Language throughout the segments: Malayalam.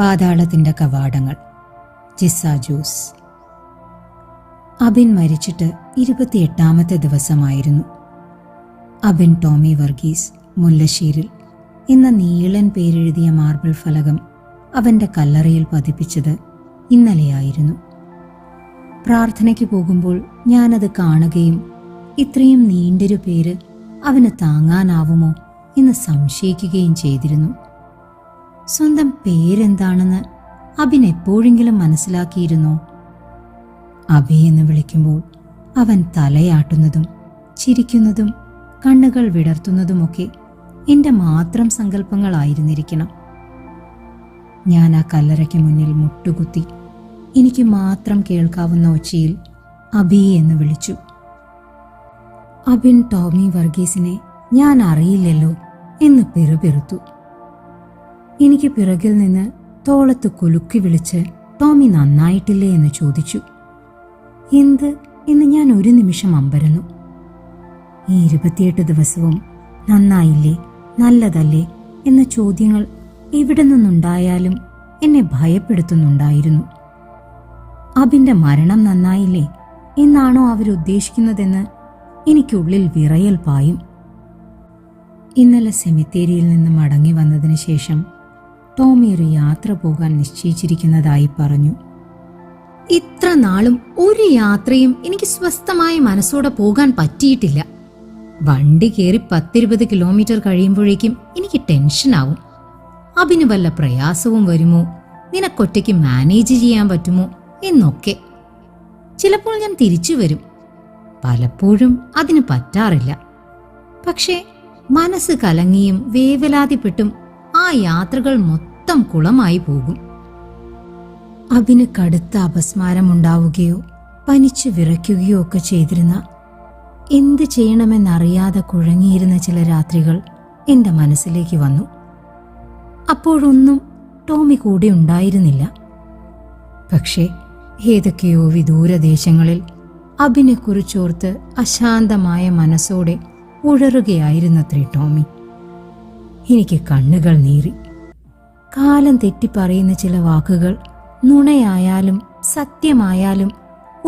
പാതാളത്തിൻ്റെ കവാടങ്ങൾ. ജിസ്സ ജോസ്. അബിൻ മരിച്ചിട്ട് 28ാമത്തെ ദിവസമായിരുന്നു. അബിൻ ടോമി വർഗീസ് മുല്ലശ്ശേരിൽ എന്ന നീളൻ പേരെഴുതിയ മാർബിൾ ഫലകം അവൻ്റെ കല്ലറയിൽ പതിപ്പിച്ചത് ഇന്നലെയായിരുന്നു. പ്രാർത്ഥനയ്ക്ക് പോകുമ്പോൾ ഞാനത് കാണുകയും ഇത്രയും നീണ്ടൊരു പേര് അവന് താങ്ങാനാവുമോ എന്ന് സംശയിക്കുകയും ചെയ്തിരുന്നു. സ്വന്തം പേരെന്താണെന്ന് അബിൻ എപ്പോഴെങ്കിലും മനസ്സിലാക്കിയിരുന്നോ? അബി എന്ന് വിളിക്കുമ്പോൾ അവൻ തലയാട്ടുന്നതും ചിരിക്കുന്നതും കണ്ണുകൾ വിടർത്തുന്നതുമൊക്കെ എൻ്റെ മാത്രം സങ്കല്പങ്ങളായിരുന്നിരിക്കണം. ഞാൻ ആ കല്ലറയ്ക്ക് മുന്നിൽ മുട്ടുകുത്തി എനിക്ക് മാത്രം കേൾക്കാവുന്ന ഒച്ചയിൽ അബി എന്ന് വിളിച്ചു. അബിൻ ടോമി വർഗീസിനെ ഞാൻ അറിയില്ലല്ലോ എന്ന് പിറുപിറുത്തു. എനിക്ക് പിറകിൽ നിന്ന് തോളത്ത് കുലുക്കി വിളിച്ച് ടോമി നന്നായിട്ടില്ലേ എന്ന് ചോദിച്ചു. എന്ത് എന്ന് ഞാൻ ഒരു നിമിഷം അമ്പരന്നു. ഈ 28 ദിവസവും നന്നായില്ലേ, നല്ലതല്ലേ എന്ന ചോദ്യങ്ങൾ എവിടെ നിന്നുണ്ടായാലും എന്നെ ഭയപ്പെടുത്തുന്നുണ്ടായിരുന്നു. അബിൻ്റെ മരണം നന്നായില്ലേ എന്നാണോ അവരുദ്ദേശിക്കുന്നതെന്ന് എനിക്കുള്ളിൽ വിറയൽ പായും. ഇന്നലെ സെമിത്തേരിയിൽ നിന്ന് മടങ്ങി വന്നതിന് ശേഷം ടോമി ഒരു യാത്ര പോകാൻ നിശ്ചയിച്ചിരിക്കുന്നതായി പറഞ്ഞു. ഇത്ര നാളും ഒരു യാത്രയും എനിക്ക് സ്വസ്ഥമായ മനസ്സോടെ പോകാൻ പറ്റിയിട്ടില്ല. വണ്ടി കയറി 10-20 കിലോമീറ്റർ കഴിയുമ്പോഴേക്കും എനിക്ക് ടെൻഷനാവും. അബിന് വല്ല പ്രയാസവും വരുമോ, നിനക്കൊറ്റയ്ക്ക് മാനേജ് ചെയ്യാൻ പറ്റുമോ എന്നൊക്കെ. ചിലപ്പോൾ ഞാൻ തിരിച്ചു വരും, പലപ്പോഴും അതിന് പറ്റാറില്ല. പക്ഷേ മനസ്സ് കലങ്ങിയും വേവലാതിപ്പെട്ടും ആ യാത്രകൾ മൊത്തം കുളമായി പോകും. അബിന് കടുത്ത അപസ്മാരമുണ്ടാവുകയോ പനിച്ചു വിറയ്ക്കുകയോ ഒക്കെ ചെയ്തിരുന്ന, എന്ത് ചെയ്യണമെന്നറിയാതെ കുഴങ്ങിയിരുന്ന ചില രാത്രികൾ എൻ്റെ മനസ്സിലേക്ക് വന്നു. അപ്പോഴൊന്നും ടോമി കൂടെ ഉണ്ടായിരുന്നില്ല. പക്ഷേ ഏതൊക്കെയോ വിദൂരദേശങ്ങളിൽ അബിനെക്കുറിച്ചോർത്ത് അശാന്തമായ മനസ്സോടെ ഉഴറുകയായിരുന്നത്രേ ടോമി. എനിക്ക് കണ്ണുകൾ നീറി. കാലം തെറ്റിപ്പറയുന്ന ചില വാക്കുകൾ നുണയായാലും സത്യമായാലും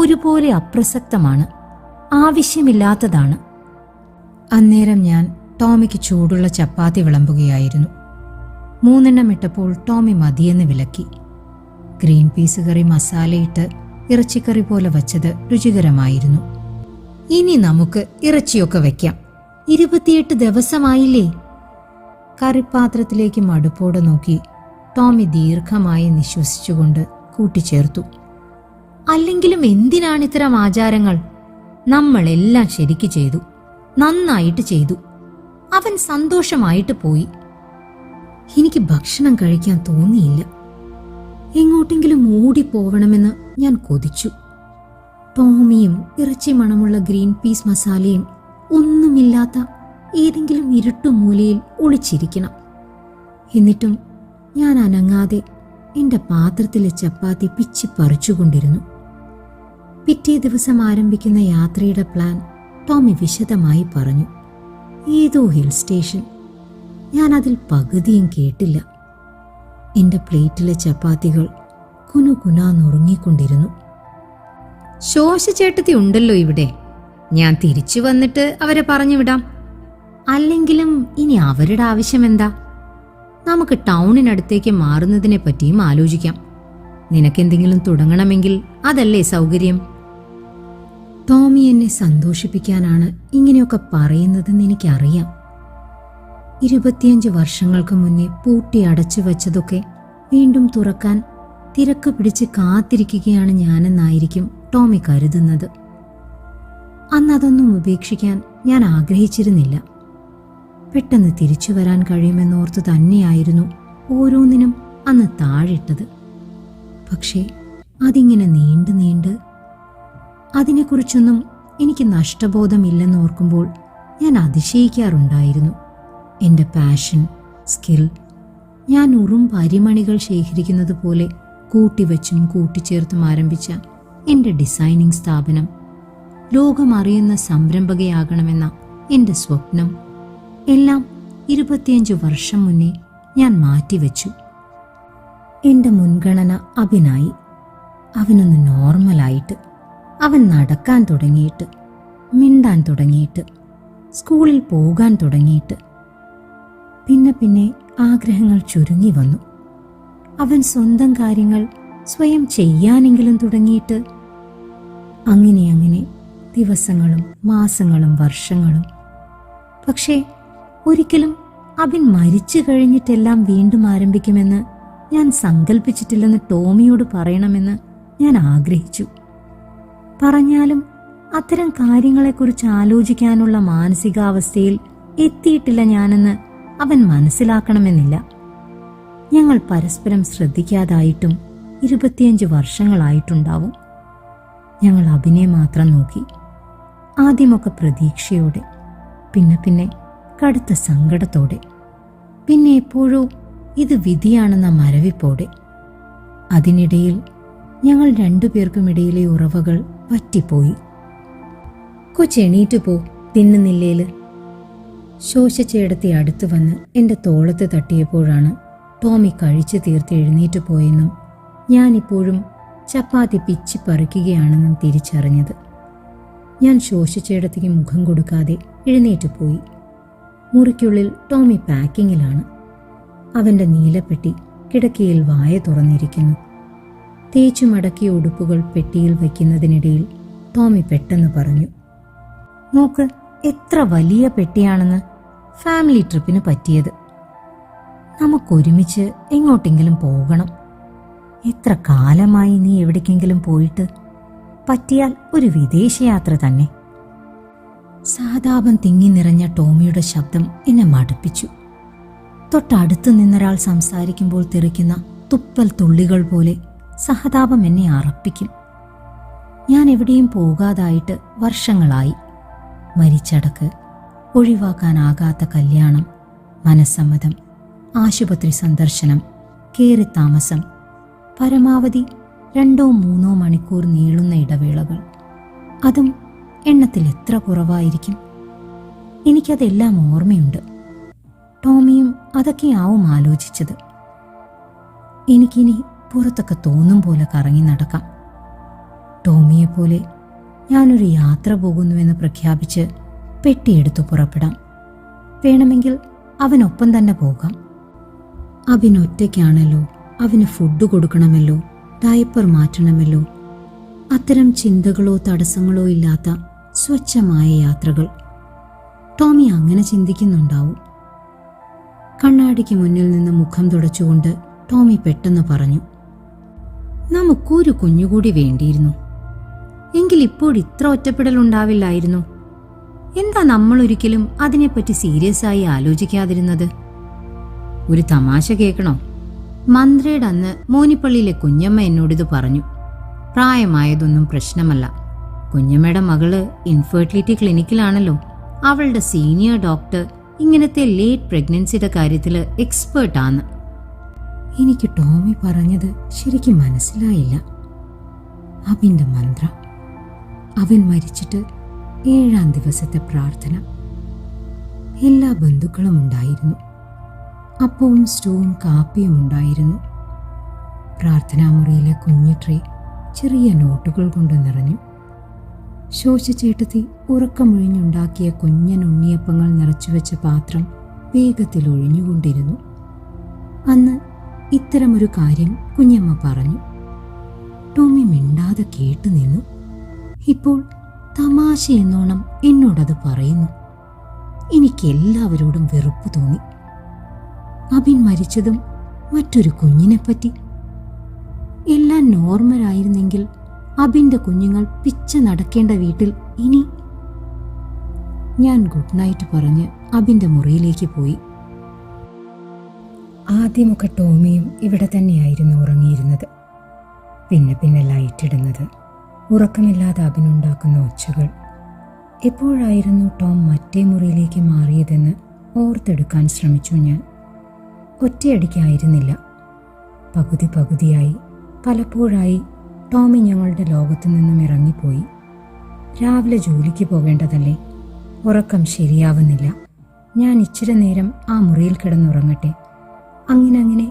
ഒരുപോലെ അപ്രസക്തമാണ്, ആവശ്യമില്ലാത്തതാണ്. അന്നേരം ഞാൻ ടോമിക്ക് ചൂടുള്ള ചപ്പാത്തി വിളമ്പുകയായിരുന്നു. 3 ഇട്ടപ്പോൾ ടോമി മതിയെന്ന് വിലക്കി. ഗ്രീൻ പീസ് കറി മസാലയിട്ട് ഇറച്ചിക്കറി പോലെ വച്ചത് രുചികരമായിരുന്നു. ഇനി നമുക്ക് ഇറച്ചിയൊക്കെ വെക്കാം, 28 ദിവസമായില്ലേ. കറിപ്പാത്രത്തിലേക്ക് മടുപ്പോടെ നോക്കി ടോമി ദീർഘമായി നിശ്വസിച്ചുകൊണ്ട് കൂട്ടിച്ചേർത്തു. അല്ലെങ്കിലും എന്തിനാണിത്തരം ആചാരങ്ങൾ? നമ്മളെല്ലാം ശരിക്ക് ചെയ്തു, നന്നായിട്ട് ചെയ്തു. അവൻ സന്തോഷമായിട്ട് പോയി. എനിക്ക് ഭക്ഷണം കഴിക്കാൻ തോന്നിയില്ല. എങ്ങോട്ടെങ്കിലും ഓടിപ്പോവണമെന്ന് ഞാൻ കൊതിച്ചു. ടോമിയും ഇറച്ചി മണമുള്ള ഗ്രീൻ പീസ് മസാലയും ഒന്നുമില്ലാത്ത ഏതെങ്കിലും ഇരുട്ടുമൂലയിൽ ഒളിച്ചിരിക്കണം. എന്നിട്ടും ഞാൻ അനങ്ങാതെ എൻ്റെ പാത്രത്തിലെ ചപ്പാത്തി പിച്ചി പറിച്ചുകൊണ്ടിരുന്നു. പിറ്റേ ദിവസം ആരംഭിക്കുന്ന യാത്രയുടെ പ്ലാൻ ടോമി വിശദമായി പറഞ്ഞു. ഏതോ ഹിൽ സ്റ്റേഷൻ. ഞാൻ അതിൽ പകുതിയും കേട്ടില്ല. എൻ്റെ പ്ലേറ്റിലെ ചപ്പാത്തികൾ കുനുകുനാ നുറുങ്ങിക്കൊണ്ടിരുന്നു. ശോശചേട്ടത്തി ഉണ്ടല്ലോ ഇവിടെ, ഞാൻ തിരിച്ചു വന്നിട്ട് അവരെ പറഞ്ഞു വിടാം. അല്ലെങ്കിലും ഇനി അവരുടെ ആവശ്യം എന്താ? നമുക്ക് ടൗണിനടുത്തേക്ക് മാറുന്നതിനെ പറ്റിയും ആലോചിക്കാം. നിനക്കെന്തെങ്കിലും തുടങ്ങണമെങ്കിൽ അതല്ലേ സൗകര്യം. ടോമി എന്നെ സന്തോഷിപ്പിക്കാനാണ് ഇങ്ങനെയൊക്കെ പറയുന്നതെന്ന് എനിക്കറിയാം. 25 വർഷങ്ങൾക്ക് മുന്നേ പൂട്ടി അടച്ചു വച്ചതൊക്കെ വീണ്ടും തുറക്കാൻ തിരക്ക് പിടിച്ച് കാത്തിരിക്കുകയാണ് ഞാനെന്നായിരിക്കും ടോമി കരുതുന്നത്. അന്നതൊന്നും ഉപേക്ഷിക്കാൻ ഞാൻ ആഗ്രഹിച്ചിരുന്നില്ല. പെട്ടെന്ന് തിരിച്ചു വരാൻ കഴിയുമെന്നോർത്ത് തന്നെയായിരുന്നു ഓരോന്നിനും അന്ന് താഴിട്ടത്. പക്ഷേ അതിങ്ങനെ നീണ്ട് അതിനെക്കുറിച്ചൊന്നും എനിക്ക് നഷ്ടബോധമില്ലെന്നോർക്കുമ്പോൾ ഞാൻ അതിശയിക്കാറുണ്ടായിരുന്നു. എൻ്റെ പാഷൻ, സ്കിൽ, ഞാൻ പരിമണികൾ ശേഖരിക്കുന്നത് പോലെ കൂട്ടിവച്ചും കൂട്ടിച്ചേർത്തും ആരംഭിച്ച എൻ്റെ ഡിസൈനിങ് സ്ഥാപനം, ലോകമറിയുന്ന സംരംഭകയാകണമെന്ന എൻ്റെ സ്വപ്നം എല്ലാം 25 വർഷം മുന്നേ ഞാൻ മാറ്റിവെച്ചു. എൻ്റെ മുൻഗണന അഭിനായി. അവനൊന്ന് നോർമലായിട്ട്, അവൻ നടക്കാൻ തുടങ്ങിയിട്ട്, മിണ്ടാൻ തുടങ്ങിയിട്ട്, സ്കൂളിൽ പോകാൻ തുടങ്ങിയിട്ട്. പിന്നെ പിന്നെ ആഗ്രഹങ്ങൾ ചുരുങ്ങി വന്നു. അവൻ സ്വന്തം കാര്യങ്ങൾ സ്വയം ചെയ്യാനെങ്കിലും തുടങ്ങിയിട്ട്. അങ്ങനെ അങ്ങനെ ദിവസങ്ങളും മാസങ്ങളും വർഷങ്ങളും. പക്ഷേ ഒരിക്കലും അവൻ മരിച്ചു കഴിഞ്ഞിട്ടെല്ലാം വീണ്ടും ആരംഭിക്കുമെന്ന് ഞാൻ സങ്കല്പിച്ചിട്ടില്ലെന്ന് ടോമിയോട് പറയണമെന്ന് ഞാൻ ആഗ്രഹിച്ചു. പറഞ്ഞാലും അത്തരം കാര്യങ്ങളെക്കുറിച്ച് ആലോചിക്കാനുള്ള മാനസികാവസ്ഥയിൽ എത്തിയിട്ടില്ല ഞാനെന്ന് അവൻ മനസ്സിലാക്കണമെന്നില്ല. ഞങ്ങൾ പരസ്പരം ശ്രദ്ധിക്കാതായിട്ടും 25 വർഷങ്ങളായിട്ടുണ്ടാവും. ഞങ്ങൾ അഭിനെ മാത്രം നോക്കി. ആദ്യമൊക്കെ പ്രതീക്ഷയോടെ, പിന്നെ പിന്നെ കടുത്ത സങ്കടത്തോടെ, പിന്നെ എപ്പോഴോ ഇത് വിധിയാണെന്ന മരവിപ്പോടെ. അതിനിടയിൽ ഞങ്ങൾ രണ്ടുപേർക്കുമിടയിലെ ഉറവകൾ വറ്റിപ്പോയി. കൊച്ചെണീറ്റ് പോ, തിന്നുന്നില്ലേല്. ശോശച്ചേടത്തി അടുത്തു വന്ന് എൻ്റെ തോളത്ത് തട്ടിയപ്പോഴാണ് ടോമി കഴിച്ചു തീർത്ത് എഴുന്നേറ്റ് പോയെന്നും ഞാനിപ്പോഴും ചപ്പാത്തി പിച്ചി പറിക്കുകയാണെന്നും തിരിച്ചറിഞ്ഞത്. ഞാൻ ശോശച്ചേടത്തിക്ക് മുഖം കൊടുക്കാതെ എഴുന്നേറ്റ് പോയി. മുറിക്കുള്ളിൽ ടോമി പാക്കിങ്ങിലാണ്. അവൻ്റെ നീലപ്പെട്ടി കിടക്കയിൽ വായ തുറന്നിരിക്കുന്നു. തേച്ചു മടക്കിയ ഉടുപ്പുകൾ പെട്ടിയിൽ വയ്ക്കുന്നതിനിടയിൽ ടോമി പെട്ടെന്ന് പറഞ്ഞു, നോക്ക്, എത്ര വലിയ പെട്ടിയാണെന്ന്. ഫാമിലി ട്രിപ്പിന് പറ്റിയത്. നമുക്കൊരുമിച്ച് എങ്ങോട്ടെങ്കിലും പോകണം. എത്ര കാലമായി നീ എവിടേക്കെങ്കിലും പോയിട്ട്? പറ്റിയാൽ ഒരു വിദേശയാത്ര തന്നെ. സഹതാപം തിങ്ങി നിറഞ്ഞ ടോമിയുടെ ശബ്ദം എന്നെ മടുപ്പിച്ചു. തൊട്ടടുത്ത് നിന്നൊരാൾ സംസാരിക്കുമ്പോൾ തെറിക്കുന്ന തുപ്പൽ തുള്ളികൾ പോലെ സഹതാപം എന്നെ അറപ്പിക്കും. ഞാൻ എവിടെയും പോകാതായിട്ട് വർഷങ്ങളായി. മരിച്ചടക്ക്, ഒഴിവാക്കാനാകാത്ത കല്യാണം, മനസ്സമ്മതം, ആശുപത്രി സന്ദർശനം, കേറി താമസം, പരമാവധി 2-3 മണിക്കൂർ നീളുന്ന ഇടവേളകൾ. അതും എണ്ണത്തിൽ എത്ര കുറവായിരിക്കും. എനിക്കതെല്ലാം ഓർമ്മയുണ്ട്. ടോമിയും അതൊക്കെയാവും ആലോചിച്ചത്. എനിക്കിനി പുറത്തൊക്കെ തോന്നും പോലെ കറങ്ങി നടക്കാം. ടോമിയെപ്പോലെ ഞാനൊരു യാത്ര പോകുന്നുവെന്ന് പ്രഖ്യാപിച്ച് പെട്ടിയെടുത്തു പുറപ്പെടാം. വേണമെങ്കിൽ അവനൊപ്പം തന്നെ പോകാം. അവനൊറ്റയ്ക്കാണല്ലോ, അവന് ഫുഡ് കൊടുക്കണമല്ലോ, ഡയപ്പർ മാറ്റണമല്ലോ. അത്തരം ചിന്തകളോ തടസ്സങ്ങളോ ഇല്ലാത്ത സ്വച്ഛമായ യാത്രകൾ. ടോമി അങ്ങനെ ചിന്തിക്കുന്നുണ്ടാവും. കണ്ണാടിക്ക് മുന്നിൽ നിന്ന് മുഖം തുടച്ചുകൊണ്ട് ടോമി പെട്ടെന്ന് പറഞ്ഞു, നമുക്കൊരു കുഞ്ഞുകൂടി വേണ്ടിയിരുന്നു. എങ്കിൽ ഇപ്പോൾ ഇത്ര ഒറ്റപ്പെടലുണ്ടാവില്ലായിരുന്നു. എന്താ നമ്മളൊരിക്കലും അതിനെപ്പറ്റി സീരിയസ് ആയി ആലോചിക്കാതിരുന്നത്? ഒരു തമാശ കേൾക്കണോ? മന്ത്രയുടെ അന്ന് മോനിപ്പള്ളിയിലെ കുഞ്ഞമ്മ എന്നോടിത് പറഞ്ഞു. പ്രായമായതൊന്നും പ്രശ്നമല്ല. കുഞ്ഞമ്മയുടെ മകള് ഇൻഫെർട്ടിലിറ്റി ക്ലിനിക്കിലാണല്ലോ. അവളുടെ സീനിയർ ഡോക്ടർ ഇങ്ങനത്തെ ലേറ്റ് പ്രഗ്നൻസിയുടെ കാര്യത്തിൽ എക്സ്പേർട്ടാണ്. എനിക്ക് ടോമി പറഞ്ഞത് ശരിക്കും മനസ്സിലായില്ല. അഭിന്റെ മന്ത്ര, അവൻ മരിച്ചിട്ട് 7-ാം ദിവസത്തെ പ്രാർത്ഥന. എല്ലാ ബന്ധുക്കളും ഉണ്ടായിരുന്നു. അപ്പവും സ്റ്റൂവും കാപ്പിയും ഉണ്ടായിരുന്നു. പ്രാർത്ഥനാമുറിയിലെ കുഞ്ഞു ട്രേ ചെറിയ നോട്ടുകൾ കൊണ്ട് നിറഞ്ഞു. ശോശച്ചേട്ടത്തി ഉറക്കമൊഴിഞ്ഞുണ്ടാക്കിയ കുഞ്ഞൻ ഉണ്ണിയപ്പങ്ങൾ നിറച്ചുവെച്ച പാത്രം വേഗത്തിൽ ഒഴിഞ്ഞുകൊണ്ടിരുന്നു. അന്ന് ഇത്തരമൊരു കാര്യം കുഞ്ഞമ്മ പറഞ്ഞു. ടോമി മിണ്ടാതെ കേട്ടു നിന്നു. ഇപ്പോൾ തമാശ എന്നോണം എന്നോടത് പറയുന്നു. എനിക്കെല്ലാവരോടും വെറുപ്പ് തോന്നി. അഭിൻ മരിച്ചതും മറ്റൊരു കുഞ്ഞിനെപ്പറ്റി. എല്ലാം നോർമലായിരുന്നെങ്കിൽ അഭിന്റെ കുഞ്ഞുങ്ങൾ പിച്ച നടക്കേണ്ട വീട്ടിൽ ഇനി. ഞാൻ ഗുഡ് നൈറ്റ് പറഞ്ഞ് അഭിന്റെ മുറിയിലേക്ക് പോയി. ആദ്യമൊക്കെ ടോമിയും ഇവിടെ തന്നെയായിരുന്നു ഉറങ്ങിയിരുന്നത്. പിന്നെ പിന്നെ ലൈറ്റ് ഇടുന്നത്, ഉറക്കമില്ലാതെ അഭിനുണ്ടാക്കുന്ന ഒച്ചകൾ. എപ്പോഴായിരുന്നു ടോം മറ്റേ മുറിയിലേക്ക് മാറിയതെന്ന് ഓർത്തെടുക്കാൻ ശ്രമിച്ചു ഞാൻ. ഒറ്റയടിക്കായിരുന്നില്ല, പകുതി പകുതിയായി. പലപ്പോഴായി ടോമി ഞങ്ങളുടെ ലോകത്തു നിന്നും ഇറങ്ങിപ്പോയി. രാവിലെ ജോലിക്ക് പോകേണ്ടതല്ലേ, ഉറക്കം ശരിയാവുന്നില്ല. ഞാൻ ഇച്ചിരി നേരം ആ മുറിയിൽ കിടന്നുറങ്ങട്ടെ. അങ്ങനെ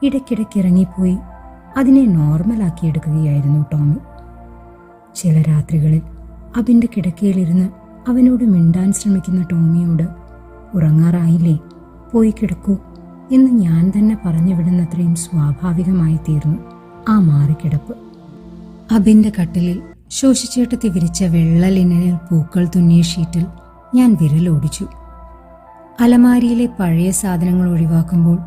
ഇടയ്ക്കിടയ്ക്ക് ഇറങ്ങിപ്പോയി അതിനെ നോർമലാക്കിയെടുക്കുകയായിരുന്നു ടോമി. ചില രാത്രികളിൽ അബിൻ്റെ കിടക്കയിലിരുന്ന് അവനോട് മിണ്ടാൻ ശ്രമിക്കുന്ന ടോമിയോട് ഉറങ്ങാറായില്ലേ, പോയി കിടക്കൂ എന്ന് ഞാൻ തന്നെ പറഞ്ഞു വിടുന്നത്രയും സ്വാഭാവികമായി തീർന്നു ആ മാറിക്കിടപ്പ്. അബിൻ്റെ കട്ടിലിൽ ശോഷിച്ചേട്ടത്തി വിരിച്ച വെള്ള ലിനനിൽ പൂക്കൾ തുന്നിയ ഷീറ്റിൽ ഞാൻ വിരലോടിച്ചു. അലമാരിയിലെ പഴയ സാധനങ്ങൾ ഒഴിവാക്കുമ്പോൾ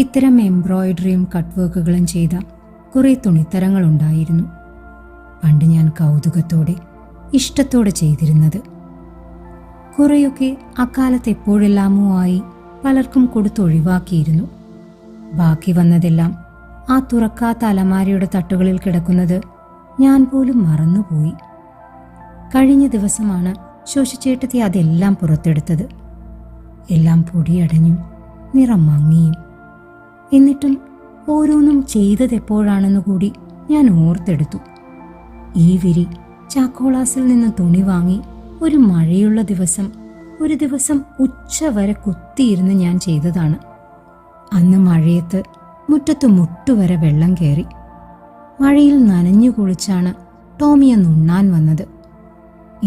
ഇത്തരം എംബ്രോയിഡറിയും കട്ട് വർക്കുകളും ചെയ്ത കുറേ തുണിത്തരങ്ങളുണ്ടായിരുന്നു. പണ്ട് ഞാൻ കൗതുകത്തോടെ ഇഷ്ടത്തോടെ ചെയ്തിരുന്നത്. കുറേയൊക്കെ അക്കാലത്ത് എപ്പോഴെല്ലാമോ ആയി പലർക്കും കൊടുത്തൊഴിവാക്കിയിരുന്നു. ബാക്കി വന്നതെല്ലാം ആ തുറക്കാത്ത അലമാരിയുടെ തട്ടുകളിൽ കിടക്കുന്നത് ഞാൻ പോലും മറന്നുപോയി. കഴിഞ്ഞ ദിവസമാണ് ശോഷിച്ചേട്ടത്തി അതെല്ലാം പുറത്തെടുത്തത്. എല്ലാം പൊടിയടഞ്ഞും നിറം മങ്ങിയും. എന്നിട്ടും ഓരോന്നും ചെയ്തതെപ്പോഴാണെന്ന് കൂടി ഞാൻ ഓർത്തെടുത്തു. ഈ വിരി ചാക്കോളാസിൽ നിന്ന് തുണി വാങ്ങി ഒരു മഴയുള്ള ഒരു ദിവസം ഉച്ച വരെ കുത്തിയിരുന്ന് ഞാൻ ചെയ്തതാണ്. അന്ന് മഴയത്ത് മുറ്റത്ത് മുട്ടുവരെ വെള്ളം കയറി. മഴയിൽ നനഞ്ഞു കുളിച്ചാണ് ടോമിയെ നുണ്ണാൻ വന്നത്.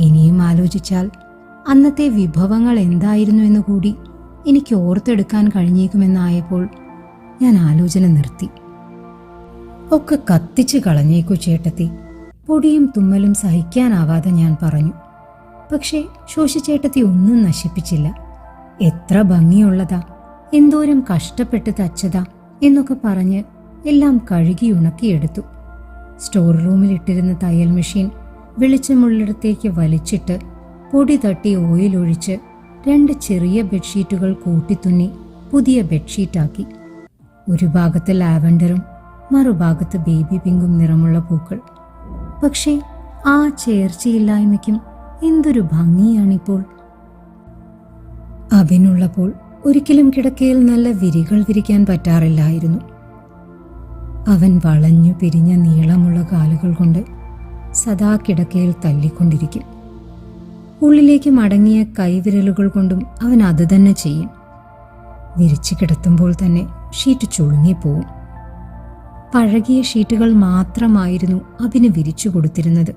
ഇനിയും ആലോചിച്ചാൽ അന്നത്തെ വിഭവങ്ങൾ എന്തായിരുന്നു എന്ന് കൂടി എനിക്ക് ഓർത്തെടുക്കാൻ കഴിഞ്ഞേക്കുമെന്നായപ്പോൾ ഞാൻ ആലോചന നിർത്തി. ഒക്കെ കത്തിച്ച് കളഞ്ഞേക്കു ചേട്ടത്തി, പൊടിയും തുമ്മലും സഹിക്കാനാവാതെ ഞാൻ പറഞ്ഞു. പക്ഷേ ശോഷിച്ചേട്ടത്തി ഒന്നും നശിപ്പിച്ചില്ല. എത്ര ഭംഗിയുള്ളതാ, എന്തോരം കഷ്ടപ്പെട്ട് തച്ചതാ എന്നൊക്കെ പറഞ്ഞ് എല്ലാം കഴുകി ഉണക്കിയെടുത്തു. സ്റ്റോർ റൂമിലിട്ടിരുന്ന തയ്യൽ മെഷീൻ വെളിച്ചമുള്ളിടത്തേക്ക് വലിച്ചിട്ട് പൊടി തട്ടി ഓയിലൊഴിച്ച് 2 ചെറിയ ബെഡ്ഷീറ്റുകൾ കൂട്ടിത്തുന്നി പുതിയ ബെഡ്ഷീറ്റാക്കി. ഒരു ഭാഗത്ത് ലാവൻഡറും മറുഭാഗത്ത് ബേബി പിങ്കും നിറമുള്ള പൂക്കൾ. പക്ഷേ ആ ചേർച്ചയില്ലായ്മയ്ക്കും എന്തൊരു ഭംഗിയാണിപ്പോൾ. അബിനുള്ളപ്പോൾ ഒരിക്കലും കിടക്കയിൽ നല്ല വിരികൾ വിരിക്കാൻ പറ്റാറില്ലായിരുന്നു. അവൻ വളഞ്ഞു പിരിഞ്ഞ നീളമുള്ള കാലുകൾ കൊണ്ട് സദാ കിടക്കയിൽ തല്ലിക്കൊണ്ടിരിക്കും. ഉള്ളിലേക്ക് മടങ്ങിയ കൈവിരലുകൾ കൊണ്ടും അവൻ അത് തന്നെ ചെയ്യും. വിരിച്ചു കിടത്തുമ്പോൾ തന്നെ ഷീറ്റ് ചുളുങ്ങിപ്പോവും. പഴകിയ ഷീറ്റുകൾ മാത്രമായിരുന്നു അബിന് വിരിച്ചു കൊടുത്തിരുന്നത്.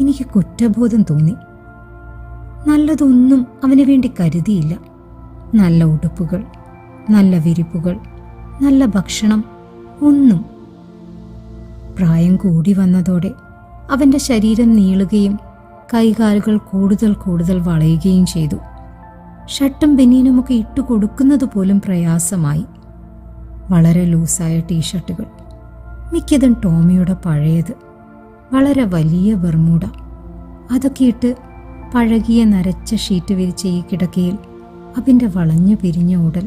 എനിക്ക് കുറ്റബോധം തോന്നി. നല്ലതൊന്നും അവന് വേണ്ടി കരുതിയില്ല. നല്ല ഉടുപ്പുകൾ, നല്ല വിരിപ്പുകൾ, നല്ല ഭക്ഷണം, ഒന്നും. പ്രായം കൂടി വന്നതോടെ അവൻ്റെ ശരീരം നീളുകയും കൈകാലുകൾ കൂടുതൽ കൂടുതൽ വളയുകയും ചെയ്തു. ഷർട്ടും ബനിയനുമൊക്കെ ഇട്ടു കൊടുക്കുന്നത് പോലും പ്രയാസമായി. വളരെ ലൂസായ ടീഷർട്ടുകൾ, മിക്കതും ടോമിയുടെ പഴയത്, വളരെ വലിയ ബർമൂഡ, അതൊക്കെ ഇട്ട് പഴകിയ നരച്ച ഷീറ്റ് വിരിച്ച ഈ കിടക്കയിൽ അവൻ്റെ വളഞ്ഞു പിരിഞ്ഞ ഉടൽ.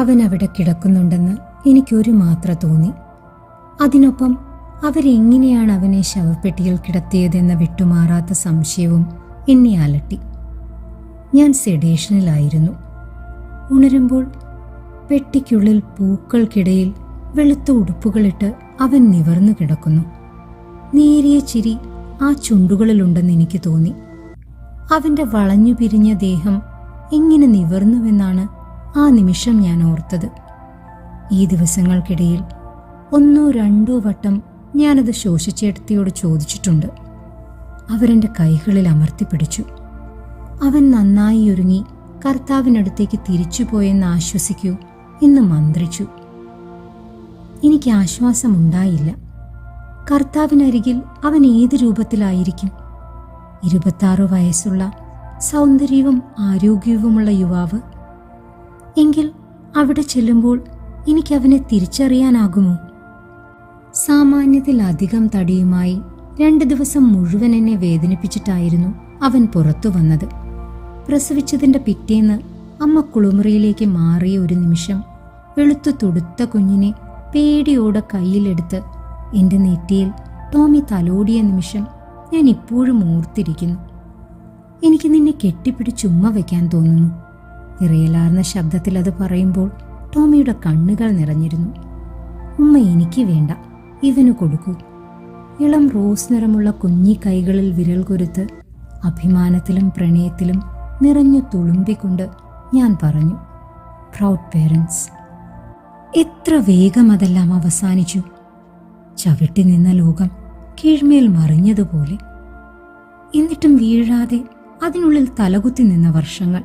അവൻ അവിടെ കിടക്കുന്നുണ്ടെന്ന് എനിക്കൊരു മാത്ര തോന്നി. അതിനൊപ്പം അവരെങ്ങനെയാണ് അവനെ ശവപ്പെട്ടിയിൽ കിടത്തിയതെന്ന വിട്ടുമാറാത്ത സംശയവും എന്നെ അലട്ടി. ഞാൻ സെഡേഷനിലായിരുന്നു. ഉണരുമ്പോൾ പെട്ടിക്കുള്ളിൽ പൂക്കൾക്കിടയിൽ വെളുത്ത ഉടുപ്പുകളിട്ട് അവൻ നിവർന്നു കിടക്കുന്നു. നേരിയ ചിരി ആ ചുണ്ടുകളിലുണ്ടെന്ന് എനിക്ക് തോന്നി. അവൻ്റെ വളഞ്ഞു പിരിഞ്ഞ ദേഹം എങ്ങനെ നിവർന്നുവെന്നാണ് ആ നിമിഷം ഞാൻ ഓർത്തത്. ഈ ദിവസങ്ങൾക്കിടയിൽ 1-2 വട്ടം ഞാനത് ശോഷിച്ചേട്ടത്തിയോട് ചോദിച്ചിട്ടുണ്ട്. അവരെൻ്റെ കൈകളിൽ അമർത്തിപ്പിടിച്ചു. അവൻ നന്നായി ഒരുങ്ങി കർത്താവിനടുത്തേക്ക് തിരിച്ചുപോയെന്ന് ആശ്വസിക്കൂ എന്ന് മന്ത്രിച്ചു. എനിക്ക് ആശ്വാസമുണ്ടായില്ല. കർത്താവിനരികിൽ അവൻ ഏത് രൂപത്തിലായിരിക്കും? 26 വയസ്സുള്ള സൗന്ദര്യവും ആരോഗ്യവുമുള്ള യുവാവ്. എങ്കിൽ അവിടെ ചെല്ലുമ്പോൾ എനിക്കവനെ തിരിച്ചറിയാനാകുമോ? സാമാന്യത്തിലധികം തടിയുമായി 2 ദിവസം മുഴുവൻ എന്നെ വേദനിപ്പിച്ചിട്ടായിരുന്നു അവൻ പുറത്തു വന്നത്. പ്രസവിച്ചതിൻ്റെ പിറ്റേന്ന് അമ്മ കുളിമുറിയിലേക്ക് മാറിയ ഒരു നിമിഷം വെളുത്തു തുടുത്ത കുഞ്ഞിനെ പേടിയോടെ കയ്യിലെടുത്ത് എൻ്റെ നെറ്റിയിൽ ടോമി തലോടിയ നിമിഷം ഞാൻ ഇപ്പോഴും ഓർത്തിരിക്കുന്നു. എനിക്ക് നിന്നെ കെട്ടിപ്പിടിച്ചുമ്മ വയ്ക്കാൻ തോന്നുന്നു. വിറയലാർന്ന ശബ്ദത്തിൽ അത് പറയുമ്പോൾ ടോമിയുടെ കണ്ണുകൾ നിറഞ്ഞിരുന്നു. ഉമ്മ എനിക്ക് വേണ്ട, ഇവന് കൊടുക്കൂ. ഇളം റോസ് നിറമുള്ള കുഞ്ഞി കൈകളിൽ വിരൽ കൊരുത്ത് അഭിമാനത്തിലും പ്രണയത്തിലും നിറഞ്ഞു തുളുമ്പിക്കൊണ്ട് ഞാൻ പറഞ്ഞു, പ്രൗഡ് പേരൻസ്. എത്ര വേഗം അതെല്ലാം അവസാനിച്ചു. ചവിട്ടി നിന്ന ലോകം കീഴ്മേൽ മറിഞ്ഞതുപോലെ. എന്നിട്ടും വീഴാതെ അതിനുള്ളിൽ തലകുത്തി നിന്ന വർഷങ്ങൾ.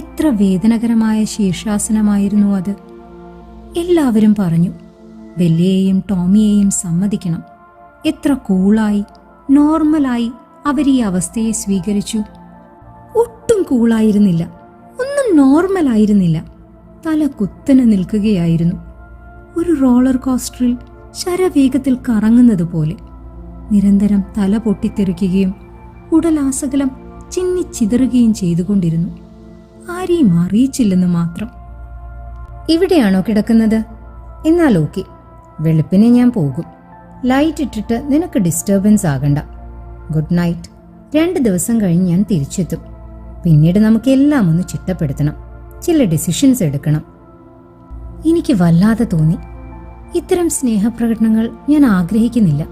എത്ര വേദനകരമായ ശീർഷാസനമായിരുന്നു അത്. എല്ലാവരും പറഞ്ഞു, ബെല്ലയെയും ടോമിയെയും സമ്മതിക്കണം. എത്ര കൂളായി, നോർമലായി അവർ ഈ അവസ്ഥയെ സ്വീകരിച്ചു. ഒട്ടും കൂളായിരുന്നില്ല, ഒന്നും നോർമലായിരുന്നില്ല. തല കുത്തനെ നിൽക്കുകയായിരുന്നു. ഒരു റോളർ കോസ്റ്ററിൽ ശരവേഗത്തിൽ കറങ്ങുന്നത് പോലെ. നിരന്തരം തല പൊട്ടിത്തെറിക്കുകയും ഉടലാസകലം ചിന്നിച്ചിതറുകയും ചെയ്തുകൊണ്ടിരുന്നു. ആരെയും അറിയിച്ചില്ലെന്ന് മാത്രം. ഇവിടെയാണോ കിടക്കുന്നത്? എന്നാൽ ഓക്കെ, വെളുപ്പിനെ ഞാൻ പോകും. ലൈറ്റ് ഇട്ടിട്ട് നിനക്ക് ഡിസ്റ്റർബൻസ് ആകണ്ട. Good night. 2 ദിവസം കഴിഞ്ഞ് ഞാൻ തിരിച്ചെത്തും. പിന്നീട് നമുക്ക് എല്ലാം ഒന്ന് ചിട്ടപ്പെടുത്തണം, ചില ഡിസിഷൻസ് എടുക്കണം. എനിക്ക് വല്ലാതെ തോന്നി. ഇത്തരം സ്നേഹപ്രകടനങ്ങൾ ഞാൻ ആഗ്രഹിക്കുന്നില്ല.